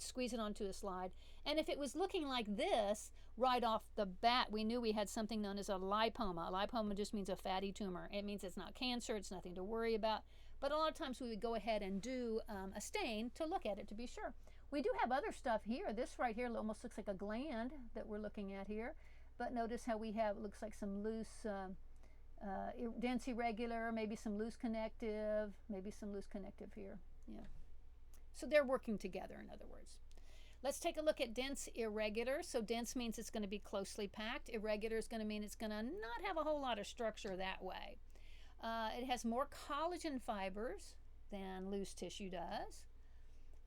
squeeze it onto a slide. And if it was looking like this, right off the bat, we knew we had something known as a lipoma. A lipoma just means a fatty tumor. It means it's not cancer, it's nothing to worry about. But a lot of times we would go ahead and do a stain to look at it to be sure. We do have other stuff here. This right here almost looks like a gland that we're looking at here. But notice how we have, it looks like some loose, dense irregular, maybe some loose connective here. Yeah. So they're working together, in other words. Let's take a look at dense irregular. So dense means it's going to be closely packed. Irregular is going to mean it's going to not have a whole lot of structure that way. It has more collagen fibers than loose tissue does.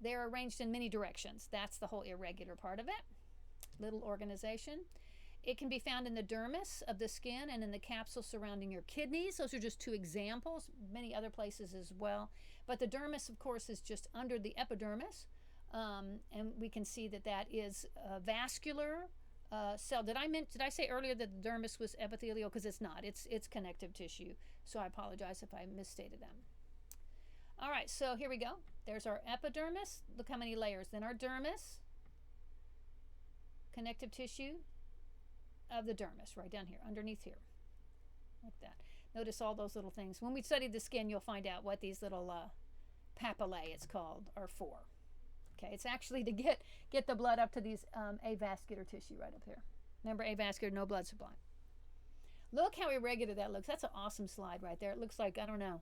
They're arranged in many directions. That's the whole irregular part of it. Little organization. It can be found in the dermis of the skin and in the capsule surrounding your kidneys. Those are just two examples, many other places as well. But the dermis, of course, is just under the epidermis. And we can see that that is a vascular cell. Did I say earlier that the dermis was epithelial? Because it's not. It's connective tissue. So I apologize if I misstated them. All right, so here we go. There's our epidermis. Look how many layers. Then our dermis, connective tissue of the dermis, right down here, underneath here, like that. Notice all those little things. When we study the skin, you'll find out what these little papillae, it's called, are for. Okay, it's actually to get the blood up to these avascular tissue right up here. Remember, avascular, no blood supply. Look how irregular that looks. That's an awesome slide right there. It looks like, I don't know,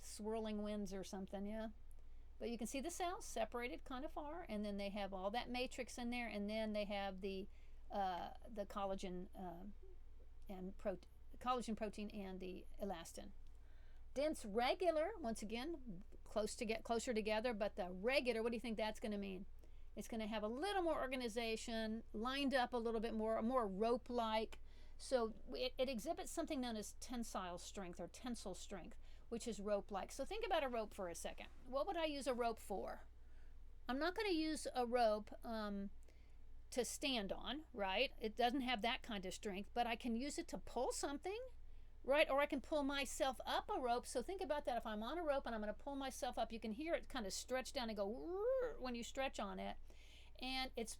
swirling winds or something, yeah. But you can see the cells separated kind of far, and then they have all that matrix in there, and then they have the collagen collagen protein and the elastin. Dense regular, once again, closer together, but the regular, what do you think that's going to mean? It's going to have a little more organization, lined up a little bit more rope-like. So it exhibits something known as tensile strength or tensile strength, which is rope-like. So think about a rope for a second. What would I use a rope for? I'm not going to use a rope to stand on, right? It doesn't have that kind of strength, but I can use it to pull something, right? Or I can pull myself up a rope. So think about that. If I'm on a rope and I'm going to pull myself up, you can hear it kind of stretch down and go when you stretch on it. And it's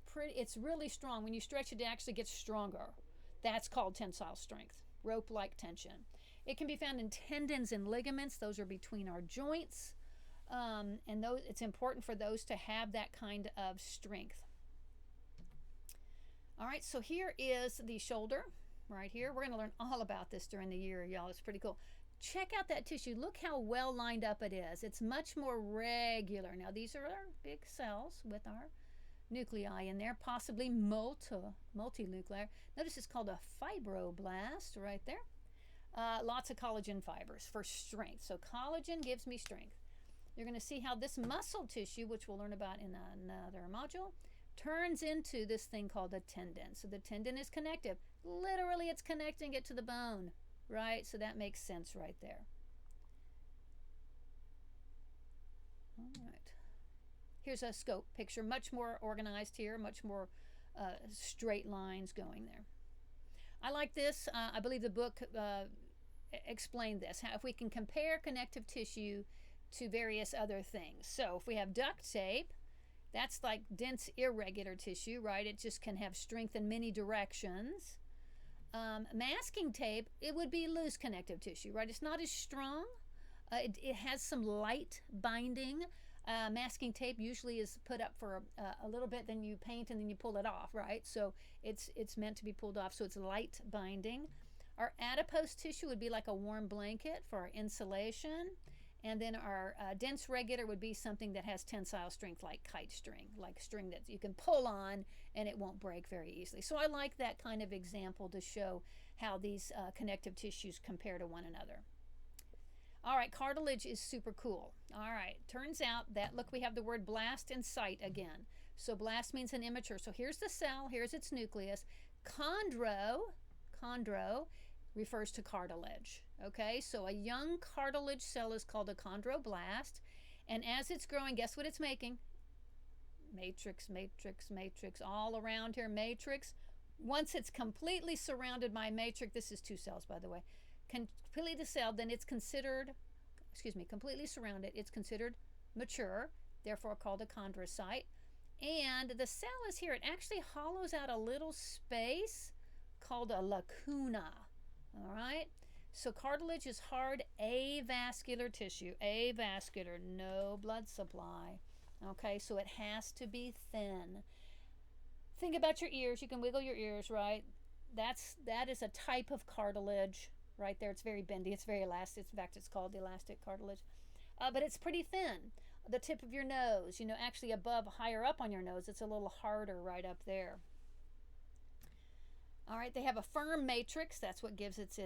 really strong. When you stretch it, it actually gets stronger. That's called tensile strength, rope-like tension. It can be found in tendons and ligaments. Those are between our joints. And it's important for those to have that kind of strength. All right, so here is the shoulder right here. We're going to learn all about this during the year, y'all. It's pretty cool. Check out that tissue. Look how well lined up it is. It's much more regular. Now, these are our big cells with our nuclei in there, possibly multinuclear. Notice it's called a fibroblast right there. Lots of collagen fibers for strength. So collagen gives me strength. You're going to see how this muscle tissue, which we'll learn about in another module, turns into this thing called a tendon. So the tendon is connective. Literally, it's connecting it to the bone, right? So that makes sense right there. All right. Here's a scope picture, much more organized here, much more straight lines going there. I like this. I believe the book explained this, how if we can compare connective tissue to various other things. So if we have duct tape, that's like dense irregular tissue, right? It just can have strength in many directions. Masking tape, it would be loose connective tissue, right? It's not as strong. It has some light binding. Masking tape usually is put up for a little bit, then you paint and then you pull it off, right? So it's meant to be pulled off, so it's light binding. Our adipose tissue would be like a warm blanket for our insulation. And then our dense regular would be something that has tensile strength, like kite string, like string that you can pull on and it won't break very easily. So I like that kind of example to show how these connective tissues compare to one another. All right, cartilage is super cool. All right, turns out that, look, we have the word blast and site again. So blast means an immature. So here's the cell, here's its nucleus. Chondro refers to cartilage. Okay, so a young cartilage cell is called a chondroblast. And as it's growing, guess what it's making? Matrix, matrix, matrix, all around here, matrix. Once it's completely surrounded by matrix, this is 2 cells, by the way, completely celled, then it's considered, completely surrounded, it's considered mature, therefore called a chondrocyte. And the cell is here. It actually hollows out a little space called a lacuna. All right? So cartilage is hard avascular tissue. Avascular, no blood supply. Okay, so it has to be thin. Think about your ears. You can wiggle your ears, right? That is a type of cartilage right there. It's very bendy. It's very elastic. In fact, it's called elastic cartilage. But it's pretty thin. The tip of your nose, actually higher up on your nose, it's a little harder right up there. All right, they have a firm matrix. That's what gives its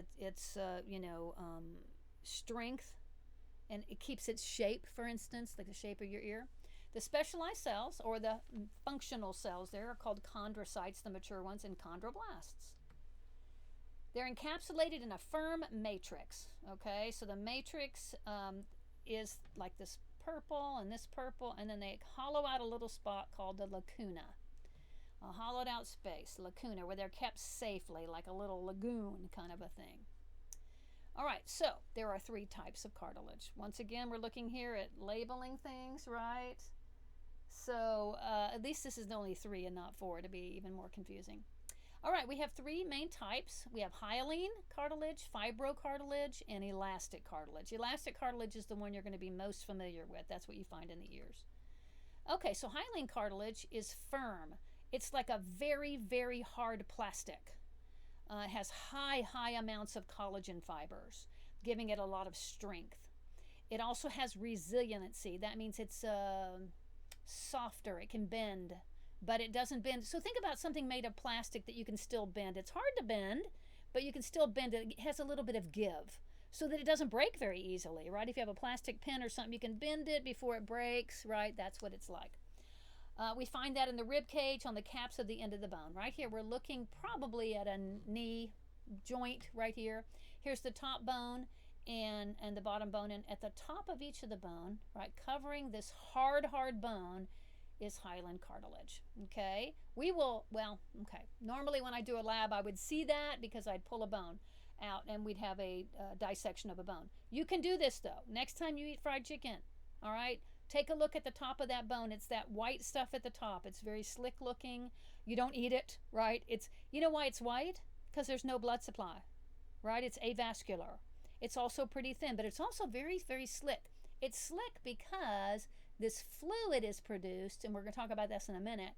strength, and it keeps its shape, for instance, like the shape of your ear. The specialized cells, or the functional cells there, are called chondrocytes, the mature ones, and chondroblasts. They're encapsulated in a firm matrix, okay? So the matrix is like this purple, and then they hollow out a little spot called the lacuna. A hollowed out space, lacuna, where they're kept safely, like a little lagoon kind of a thing. All right, so there are 3 types of cartilage. Once again, we're looking here at labeling things, right? So at least this is only 3 and not 4 to be even more confusing. All right, we have 3 main types. We have hyaline cartilage, fibrocartilage, and elastic cartilage. Elastic cartilage is the one you're going to be most familiar with. That's what you find in the ears. Okay, so hyaline cartilage is firm. It's like a very, very hard plastic. It has high amounts of collagen fibers, giving it a lot of strength. It also has resiliency. That means it's softer. It can bend, but it doesn't bend. So think about something made of plastic that you can still bend. It's hard to bend, but you can still bend it. It has a little bit of give so that it doesn't break very easily, right? If you have a plastic pen or something, you can bend it before it breaks, right? That's what it's like. We find that in the rib cage on the caps of the end of the bone. Right here, we're looking probably at a knee joint right here. Here's the top bone and the bottom bone. And at the top of each of the bone, right, covering this hard bone is hyaline cartilage, okay? Normally when I do a lab, I would see that because I'd pull a bone out and we'd have a dissection of a bone. You can do this, though. Next time you eat fried chicken, all right? Take a look at the top of that bone. It's that white stuff at the top. It's very slick looking. You don't eat it, right? You know why it's white? Because there's no blood supply, right? It's avascular. It's also pretty thin, but it's also very, very slick. It's slick because this fluid is produced, and we're going to talk about this in a minute,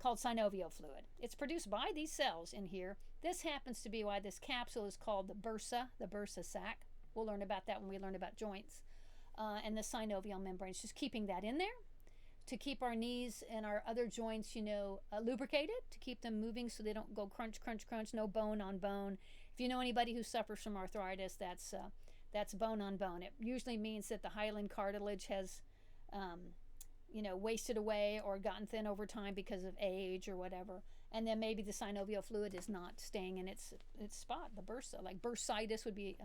called synovial fluid. It's produced by these cells in here. This happens to be why this capsule is called the bursa sac. We'll learn about that when we learn about joints. And the synovial membranes, just keeping that in there to keep our knees and our other joints, lubricated, to keep them moving so they don't go crunch, crunch, crunch, no bone on bone. If you know anybody who suffers from arthritis, that's bone on bone. It usually means that the hyaline cartilage has, wasted away or gotten thin over time because of age or whatever. And then maybe the synovial fluid is not staying in its spot, the bursa. Like bursitis would be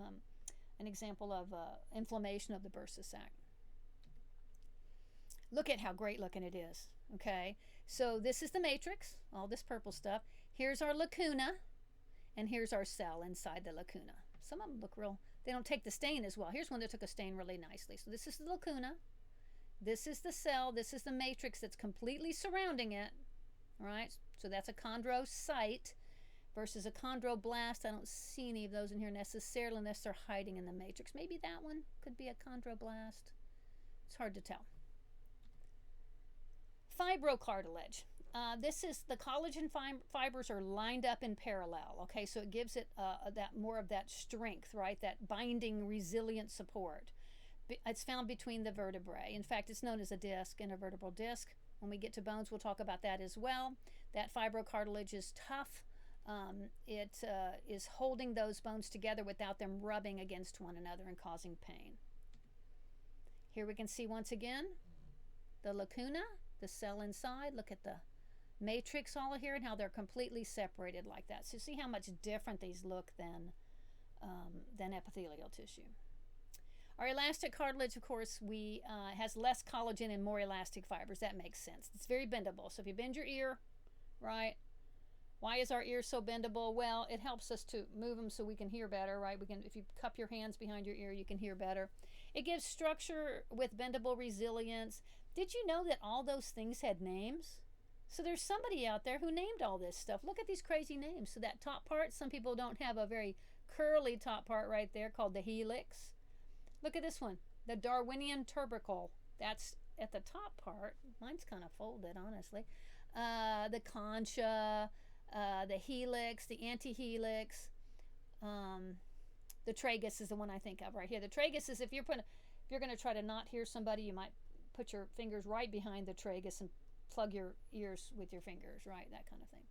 an example of inflammation of the bursa sac. Look at how great looking it is, okay? So this is the matrix, all this purple stuff. Here's our lacuna, and here's our cell inside the lacuna. Some of them look they don't take the stain as well. Here's one that took a stain really nicely. So this is the lacuna. This is the cell. This is the matrix that's completely surrounding it, all right? So that's a chondrocyte. versus a chondroblast. I don't see any of those in here necessarily unless they're hiding in the matrix. Maybe that one could be a chondroblast. It's hard to tell. Fibrocartilage. This is the collagen fibers are lined up in parallel. Okay, so it gives it that more of that strength, right? That binding, resilient support. It's found between the vertebrae. In fact, it's known as a disc, intervertebral disc. When we get to bones, we'll talk about that as well. That fibrocartilage is tough. It is holding those bones together without them rubbing against one another and causing pain. Here we can see once again the lacuna, the cell inside. Look at the matrix all here and how they're completely separated like that. So see how much different these look than epithelial tissue. Our elastic cartilage, of course, has less collagen and more elastic fibers. That makes sense. It's very bendable. So if you bend your ear, right? Why is our ear so bendable? Well, it helps us to move them so we can hear better, right? If you cup your hands behind your ear, you can hear better. It gives structure with bendable resilience. Did you know that all those things had names? So there's somebody out there who named all this stuff. Look at these crazy names. So that top part, some people don't have a very curly top part right there called the helix. Look at this one, the Darwinian tubercle. That's at the top part. Mine's kind of folded, honestly. The concha, the helix, the antihelix. The tragus is the one I think of right here. The tragus is if you're going to try to not hear somebody, you might put your fingers right behind the tragus and plug your ears with your fingers, right? That kind of thing.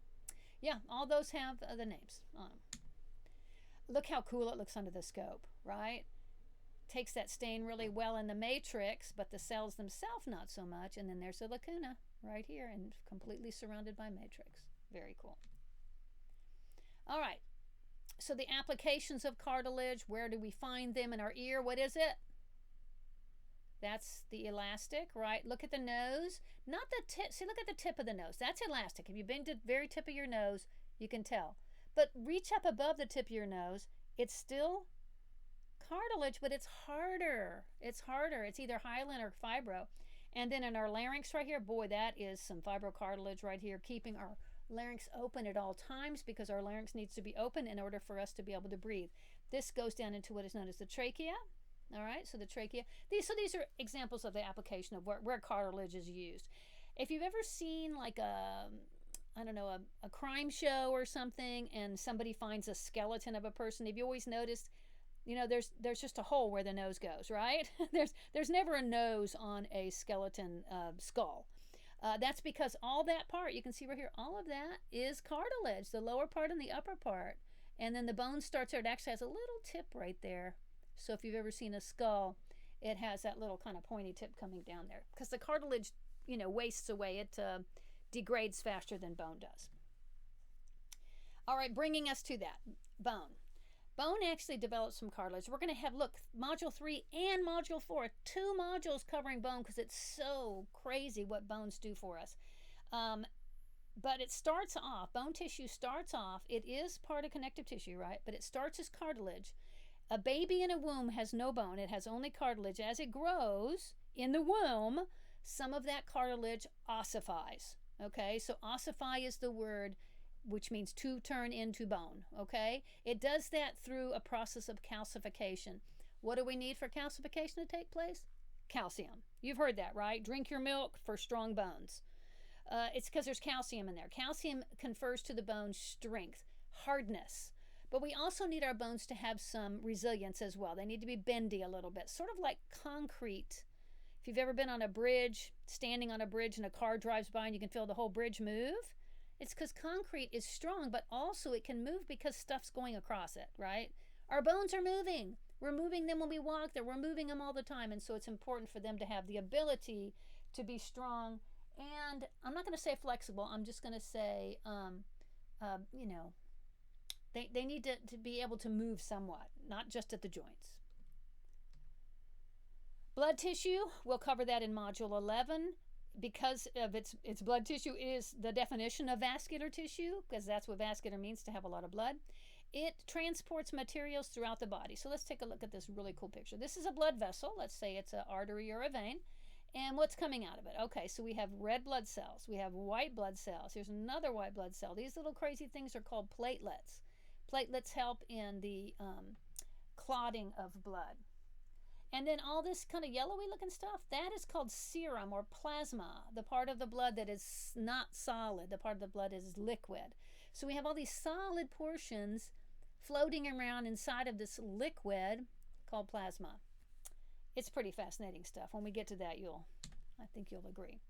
Yeah, all those have the names on them. Look how cool it looks under the scope, right? Takes that stain really well in the matrix, but the cells themselves not so much. And then there's the lacuna right here and completely surrounded by matrix. Very cool. All right. So the applications of cartilage, where do we find them in our ear? What is it? That's the elastic, right? Look at the nose. Not the tip. See, look at the tip of the nose. That's elastic. If you bend the very tip of your nose, you can tell. But reach up above the tip of your nose. It's still cartilage, but it's harder. It's harder. It's either hyaline or fibro. And then in our larynx right here, boy, that is some fibrocartilage right here, keeping our larynx open at all times because our larynx needs to be open in order for us to be able to breathe. This goes down into what is known as the trachea. All right, so the trachea. These are examples of the application of where cartilage is used. If you've ever seen like a crime show or something, and somebody finds a skeleton of a person, have you always noticed, there's just a hole where the nose goes, right? there's never a nose on a skeleton skull. That's because all that part, you can see right here, all of that is cartilage, the lower part and the upper part. And then the bone starts there. It actually has a little tip right there. So if you've ever seen a skull, it has that little kind of pointy tip coming down there. Because the cartilage, wastes away. It degrades faster than bone does. All right, bringing us to that, bone. Bone actually develops from cartilage. We're going to have, look, Module 3 and Module 4, 2 modules covering bone because it's so crazy what bones do for us. But it starts off, bone tissue starts off, it is part of connective tissue, right? But it starts as cartilage. A baby in a womb has no bone. It has only cartilage. As it grows in the womb, some of that cartilage ossifies. Okay, so ossify is the word which means to turn into bone. Okay, it does that through a process of calcification. What do we need for calcification to take place? Calcium. You've heard that, right? Drink your milk for strong bones. It's because there's calcium in there. Calcium confers to the bone strength, hardness. But we also need our bones to have some resilience as well. They need to be bendy a little bit, sort of like concrete. If you've ever been on a bridge, standing on a bridge and a car drives by and you can feel the whole bridge move, it's because concrete is strong, but also it can move because stuff's going across it, right? Our bones are moving. We're moving them when we walk. We're moving them all the time, and so it's important for them to have the ability to be strong. And I'm not going to say flexible. I'm just going to say, They need to be able to move somewhat, not just at the joints. Blood tissue, we'll cover that in Module 11. Because of its blood tissue is the definition of vascular tissue, because that's what vascular means, to have a lot of blood. It transports materials throughout the body. So let's take a look at this really cool picture. This is a blood vessel. Let's say it's an artery or a vein. And what's coming out of it? Okay, so we have red blood cells. We have white blood cells. Here's another white blood cell. These little crazy things are called platelets. Platelets help in the clotting of blood. And then all this kind of yellowy looking stuff, that is called serum or plasma, the part of the blood that is not solid, the part of the blood is liquid. So we have all these solid portions floating around inside of this liquid called plasma. It's pretty fascinating stuff. When we get to that, I think you'll agree.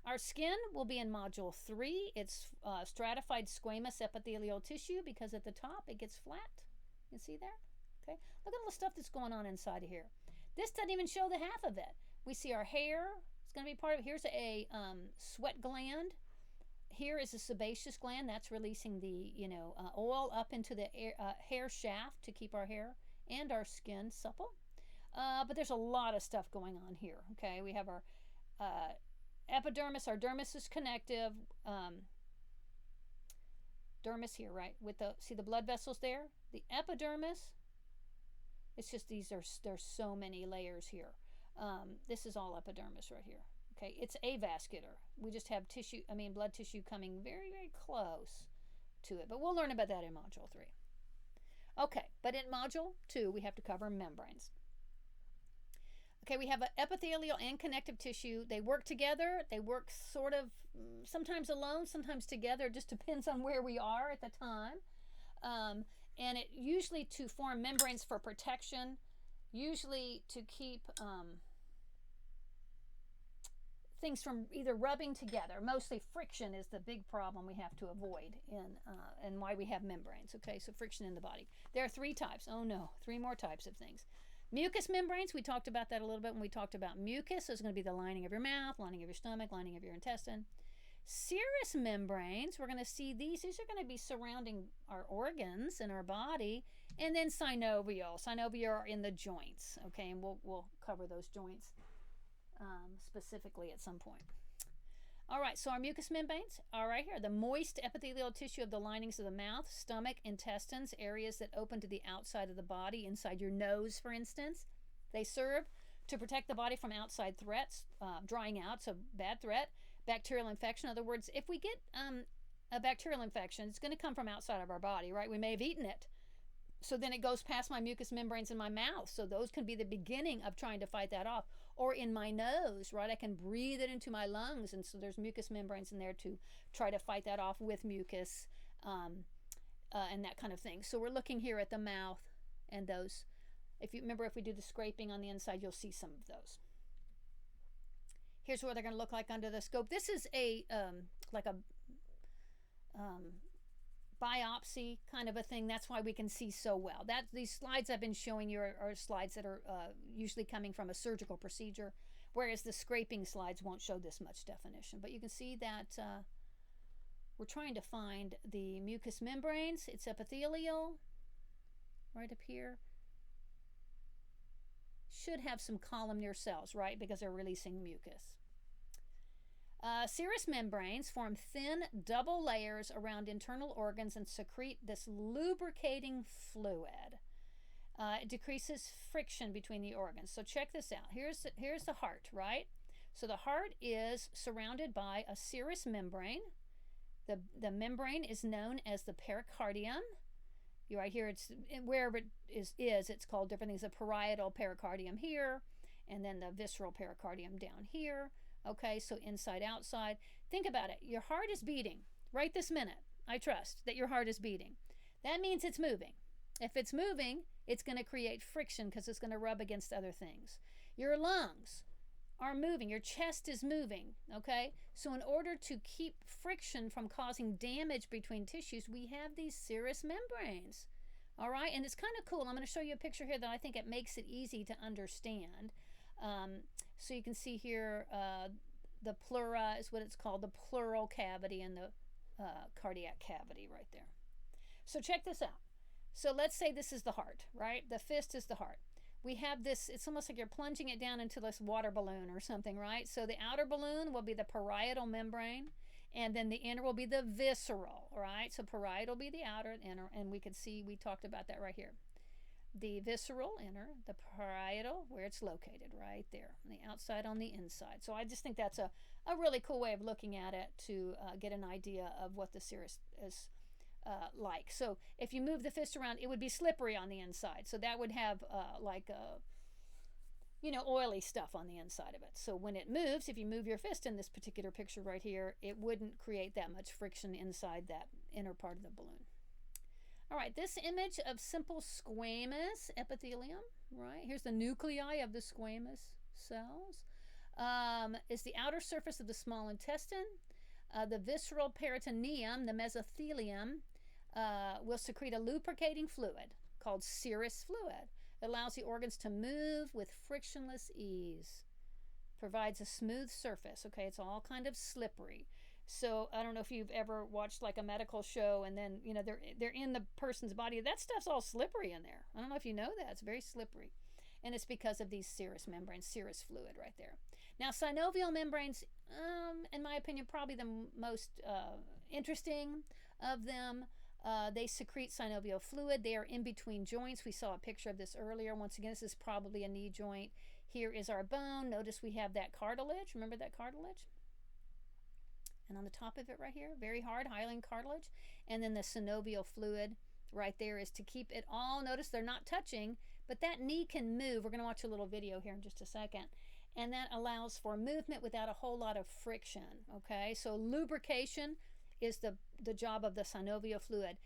Our skin will be in module 3. It's stratified squamous epithelial tissue because at the top it gets flat. You see there? Okay. Look at all the stuff that's going on inside of here. This doesn't even show the half of it. We see our hair. It's going to be part of it. Here's a sweat gland. Here is a sebaceous gland. That's releasing the oil up into the hair shaft to keep our hair and our skin supple. But there's a lot of stuff going on here. Okay, we have our epidermis. Our dermis is connective. Dermis here, right? See the blood vessels there? The epidermis. It's just there's so many layers here. This is all epidermis right here. Okay, it's avascular. We just have blood tissue coming very, very close to it. But we'll learn about that in module 3. Okay, but in module 2, we have to cover membranes. Okay, we have an epithelial and connective tissue. They work together. They work sort of sometimes alone, sometimes together. It just depends on where we are at the time. And it usually to form membranes for protection, usually to keep things from either rubbing together. Mostly friction is the big problem we have to avoid and why we have membranes. Okay, so friction in the body. There are 3 types. Oh no, 3 more types of things. Mucous membranes, we talked about that a little bit when we talked about mucus. So it's going to be the lining of your mouth, lining of your stomach, lining of your intestine. Serous membranes, we're going to see these are going to be surrounding our organs in our body. And then synovial. Synovial are in the joints. Okay, and we'll cover those joints specifically at some point. All right, so our mucous membranes are right here. The moist epithelial tissue of the linings of the mouth, stomach, intestines, areas that open to the outside of the body, inside your nose, for instance. They serve to protect the body from outside threats, drying out, so bad threat, bacterial infection. In other words, if we get a bacterial infection, it's going to come from outside of our body, right? We may have eaten it. So then it goes past my mucous membranes in my mouth. So those can be the beginning of trying to fight that off. Or in my nose, right? I can breathe it into my lungs. And so there's mucous membranes in there to try to fight that off with mucus and that kind of thing. So we're looking here at the mouth and those. If you remember, if we do the scraping on the inside, you'll see some of those. Here's what they're going to look like under the scope. This is like a biopsy kind of a thing. That's why we can see so well. These slides I've been showing you are slides that are usually coming from a surgical procedure, whereas the scraping slides won't show this much definition. But you can see that we're trying to find the mucous membranes. It's epithelial, right up here. Should have some columnar cells, right, because they're releasing mucus. Serous membranes form thin double layers around internal organs and secrete this lubricating fluid. It decreases friction between the organs. So check this out. Here's the heart, right? So the heart is surrounded by a serous membrane. The membrane is known as the pericardium. You right here, it's wherever it is, it's called different things. The parietal pericardium here, and then the visceral pericardium down here. Okay, so inside, outside. Think about it. Your heart is beating right this minute. I trust that your heart is beating. That means it's moving. If it's moving, it's going to create friction because it's going to rub against other things. Your lungs are moving. Your chest is moving. Okay, so in order to keep friction from causing damage between tissues, we have these serous membranes. All right, and it's kind of cool. I'm going to show you a picture here that I think it makes it easy to understand. So you can see here the pleura is what it's called, the pleural cavity and the cardiac cavity right there. So check this out. So let's say this is the heart, right? The fist is the heart. We have this, it's almost like you're plunging it down into this water balloon or something, right? So the outer balloon will be the parietal membrane, and then the inner will be the visceral, right? So parietal will be the outer, inner, and we could see, we talked about that right here. the visceral inner, the parietal where it's located, right there, on the outside, on the inside. So I just think that's a really cool way of looking at it to get an idea of what the serous is like. So if you move the fist around, it would be slippery on the inside. So that would have oily stuff on the inside of it. So when it moves, if you move your fist in this particular picture right here, it wouldn't create that much friction inside that inner part of the balloon. All right, this image of simple squamous epithelium, right? Here's the nuclei of the squamous cells. Is the outer surface of the small intestine. The visceral peritoneum, the mesothelium, will secrete a lubricating fluid called serous fluid. It allows the organs to move with frictionless ease. Provides a smooth surface. Okay, it's all kind of slippery. So I don't know if you've ever watched like a medical show and then, they're in the person's body. That stuff's all slippery in there. I don't know if you know that. It's very slippery. And it's because of these serous membranes, serous fluid right there. Now, synovial membranes, in my opinion, probably the most interesting of them. They secrete synovial fluid. They are in between joints. We saw a picture of this earlier. Once again, this is probably a knee joint. Here is our bone. Notice we have that cartilage. Remember that cartilage? And on the top of it right here, very hard hyaline cartilage. And then the synovial fluid right there is to keep it all. Notice they're not touching, but that knee can move. We're going to watch a little video here in just a second. And that allows for movement without a whole lot of friction, okay? So lubrication is the job of the synovial fluid.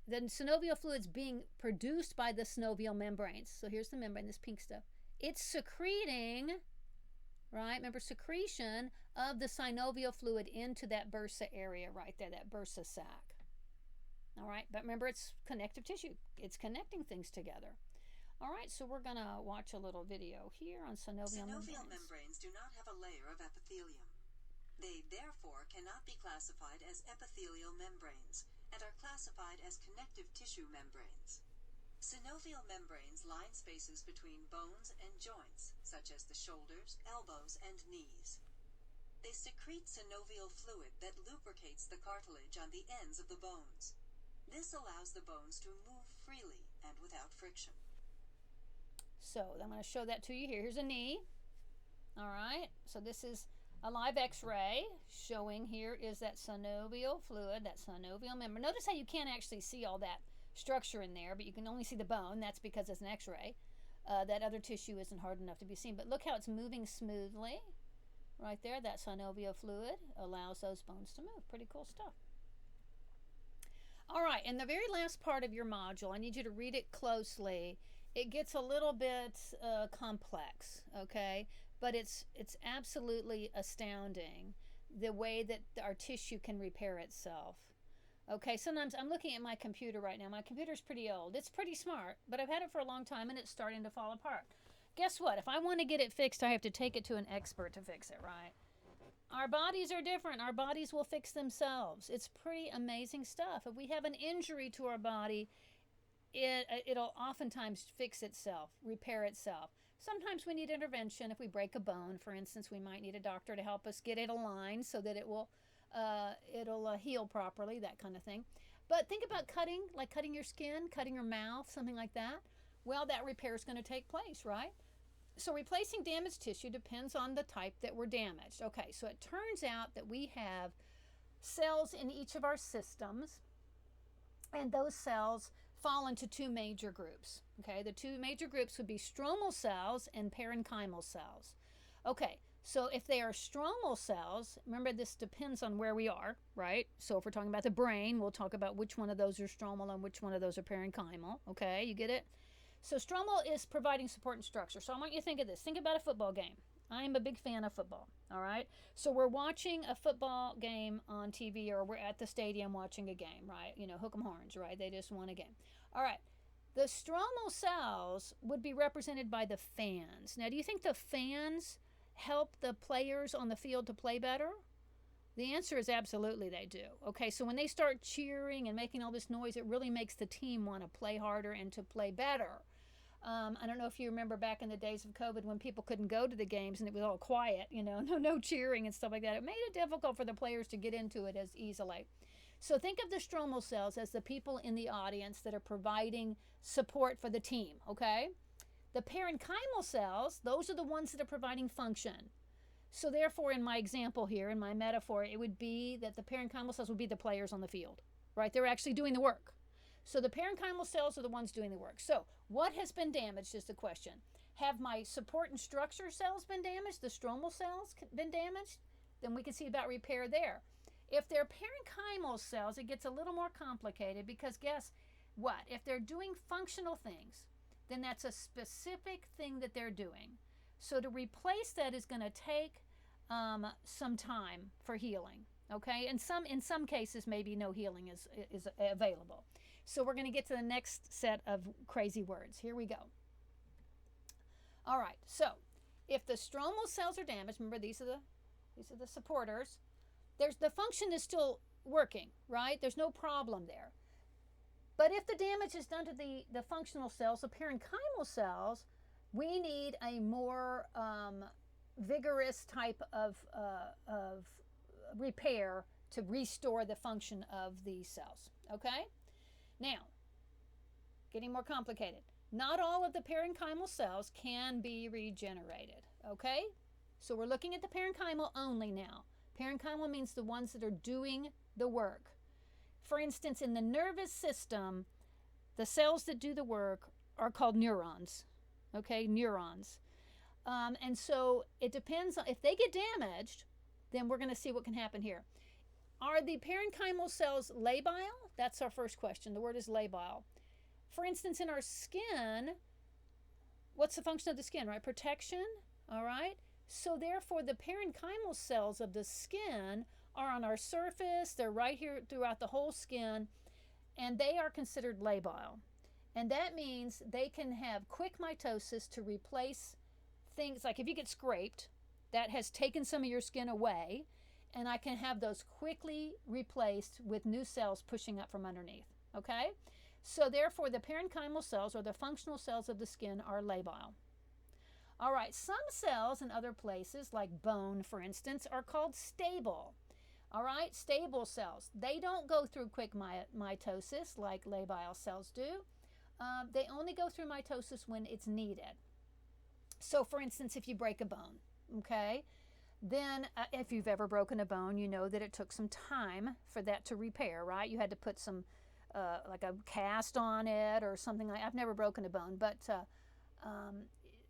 The synovial fluid's being produced by the synovial membranes. So here's the membrane, this pink stuff. It's secreting, right? Remember, secretion of the synovial fluid into that bursa area right there, that bursa sac. All right, but remember, it's connective tissue. It's connecting things together. All right, so we're going to watch a little video here on synovial membranes. Synovial membranes do not have a layer of epithelium. They therefore cannot be classified as epithelial membranes and are classified as connective tissue membranes. Synovial membranes line spaces between bones and joints, such as the shoulders, elbows, and knees. They secrete synovial fluid that lubricates the cartilage on the ends of the bones. This allows the bones to move freely and without friction. So I'm going to show that to you here. Here's a knee. All right, so this is a live x-ray showing here is that synovial fluid, that synovial membrane. Notice how you can't actually see all that structure in there, but you can only see the bone. That's because it's an x-ray. That other tissue isn't hard enough to be seen. But look how it's moving smoothly. Right there, that synovial fluid allows those bones to move. Pretty cool stuff. All right, in the very last part of your module, I need you to read it closely. It gets a little bit complex, okay? But it's absolutely astounding the way that our tissue can repair itself. Okay, sometimes I'm looking at my computer right now. My computer's pretty old. It's pretty smart, but I've had it for a long time and it's starting to fall apart. Guess what? If I want to get it fixed, I have to take it to an expert to fix it, right? Our bodies are different. Our bodies will fix themselves. It's pretty amazing stuff. If we have an injury to our body, it'll oftentimes fix itself, repair itself. Sometimes we need intervention. If we break a bone, for instance, we might need a doctor to help us get it aligned so that it'll heal properly, that kind of thing. But think about cutting, like cutting your skin, cutting your mouth, something like that. Well, that repair is going to take place, right? So replacing damaged tissue depends on the type that we're damaged. Okay, so it turns out that we have cells in each of our systems, and those cells fall into two major groups. Okay, the two major groups would be stromal cells and parenchymal cells. Okay, so if they are stromal cells, remember this depends on where we are, right? So if we're talking about the brain, we'll talk about which one of those are stromal and which one of those are parenchymal. Okay, you get it? So stromal is providing support and structure. So I want you to think of this. Think about a football game. I'm a big fan of football, all right? So we're watching a football game on TV, or we're at the stadium watching a game, right? You know, hook 'em horns, right? They just won a game. All right. The stromal cells would be represented by the fans. Now, do you think the fans help the players on the field to play better? The answer is absolutely they do. Okay, so when they start cheering and making all this noise, it really makes the team want to play harder and to play better. I don't know if you remember back in the days of COVID when people couldn't go to the games and it was all quiet, you know, no cheering and stuff like that. It made it difficult for the players to get into it as easily. So think of the stromal cells as the people in the audience that are providing support for the team, okay? The parenchymal cells, those are the ones that are providing function. So therefore, in my example here, in my metaphor, it would be that the parenchymal cells would be the players on the field, right? They're actually doing the work. So the parenchymal cells are the ones doing the work. So what has been damaged is the question. Have my support and structure cells been damaged? The stromal cells been damaged? Then we can see about repair there. If they're parenchymal cells, it gets a little more complicated because guess what? If they're doing functional things, then that's a specific thing that they're doing. So to replace that is going to take some time for healing. Okay, and in some cases maybe no healing is available. So we're going to get to the next set of crazy words. Here we go. All right, so if the stromal cells are damaged, remember these are the supporters. The function is still working, right? There's no problem there. But if the damage is done to the functional cells, the parenchymal cells, we need a more vigorous type of repair to restore the function of these cells, okay? Now, getting more complicated. Not all of the parenchymal cells can be regenerated, okay? So we're looking at the parenchymal only now. Parenchymal means the ones that are doing the work. For instance, in the nervous system, the cells that do the work are called neurons, okay? Neurons. And so it depends on, if they get damaged, then we're going to see what can happen here. Are the parenchymal cells labile? That's our first question. The word is labile. For instance, in our skin, what's the function of the skin, right? Protection, all right? So therefore, the parenchymal cells of the skin are on our surface. They're right here throughout the whole skin, and they are considered labile. And that means they can have quick mitosis to replace things like if you get scraped, that has taken some of your skin away, and I can have those quickly replaced with new cells pushing up from underneath, okay? So therefore, the parenchymal cells, or the functional cells of the skin, are labile. All right, some cells in other places, like bone, for instance, are called stable. All right, stable cells. They don't go through quick mitosis like labile cells do. They only go through mitosis when it's needed. So, for instance, if you break a bone, okay, then if you've ever broken a bone, you know that it took some time for that to repair, right? You had to put some, like a cast on it or something like. I've never broken a bone, but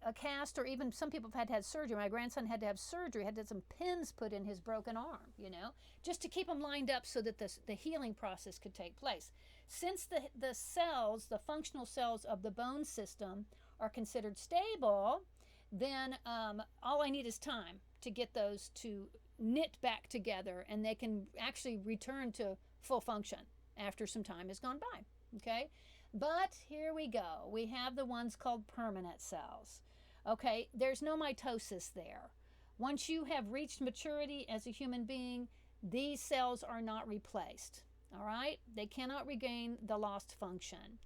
a cast, or even some people have had surgery. My grandson had to have surgery, had to have some pins put in his broken arm, you know, just to keep them lined up so that the healing process could take place. Since the cells, the functional cells of the bone system are considered stable, then all I need is time to get those to knit back together, and they can actually return to full function after some time has gone by, okay? But here we go. We have the ones called permanent cells. Okay, there's no mitosis there. Once you have reached maturity as a human being, these cells are not replaced, all right? They cannot regain the lost function.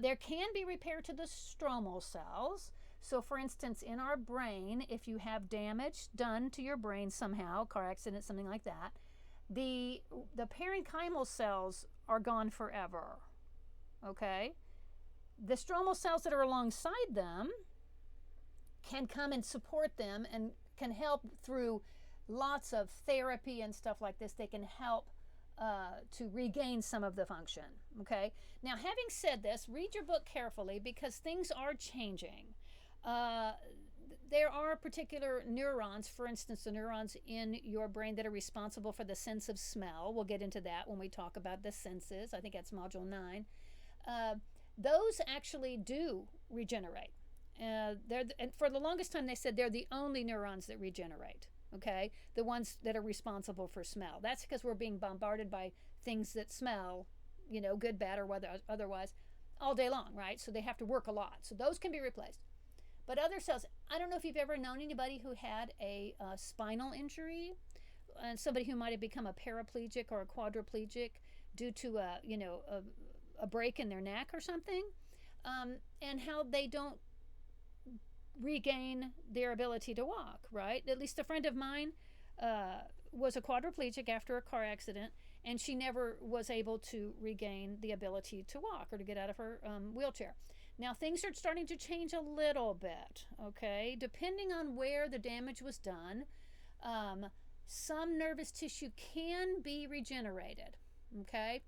There can be repair to the stromal cells. So for instance, in our brain, if you have damage done to your brain somehow, car accident, something like that, the parenchymal cells are gone forever, okay? The stromal cells that are alongside them can come and support them and can help through lots of therapy and stuff like this. They can help to regain some of the function, okay? Now, having said this, read your book carefully because things are changing. There are particular neurons, for instance, the neurons in your brain that are responsible for the sense of smell. We'll get into that when we talk about the senses. I think that's Module 9. Those actually do regenerate. And for the longest time, they said they're the only neurons that regenerate, okay? The ones that are responsible for smell. That's because we're being bombarded by things that smell, you know, good, bad, or otherwise, all day long, right? So they have to work a lot. So those can be replaced. But other cells, I don't know if you've ever known anybody who had a spinal injury, and somebody who might have become a paraplegic or a quadriplegic due to a break in their neck or something, and how they don't regain their ability to walk, right? At least a friend of mine was a quadriplegic after a car accident, and she never was able to regain the ability to walk or to get out of her wheelchair. Now, things are starting to change a little bit, okay? Depending on where the damage was done, some nervous tissue can be regenerated, okay?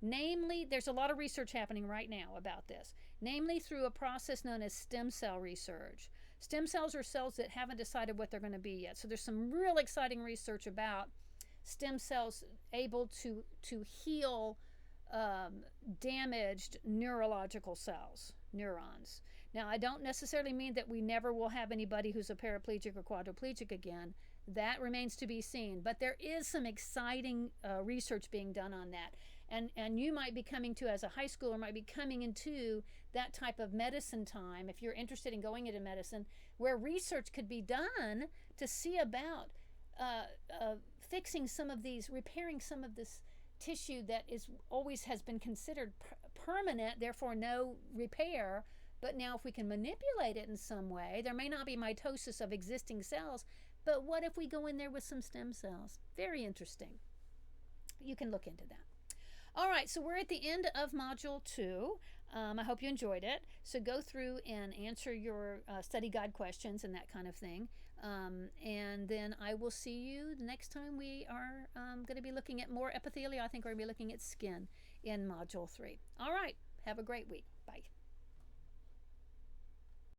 Namely, there's a lot of research happening right now about this, namely through a process known as stem cell research. Stem cells are cells that haven't decided what they're going to be yet. So there's some real exciting research about stem cells able to heal damaged neurological cells, neurons. Now, I don't necessarily mean that we never will have anybody who's a paraplegic or quadriplegic again. That remains to be seen. But there is some exciting research being done on that. And you might be coming to, as a high schooler, might be coming into that type of medicine time, if you're interested in going into medicine, where research could be done to see about fixing some of these, repairing some of this tissue that is always has been considered permanent, therefore no repair. But now if we can manipulate it in some way, there may not be mitosis of existing cells, but what if we go in there with some stem cells? Very interesting. You can look into that. All right, so we're at the end of Module 2. I hope you enjoyed it. So go through and answer your study guide questions and that kind of thing. And then I will see you the next time we are going to be looking at more epithelia. I think we're going to be looking at skin in Module 3. All right, have a great week. Bye.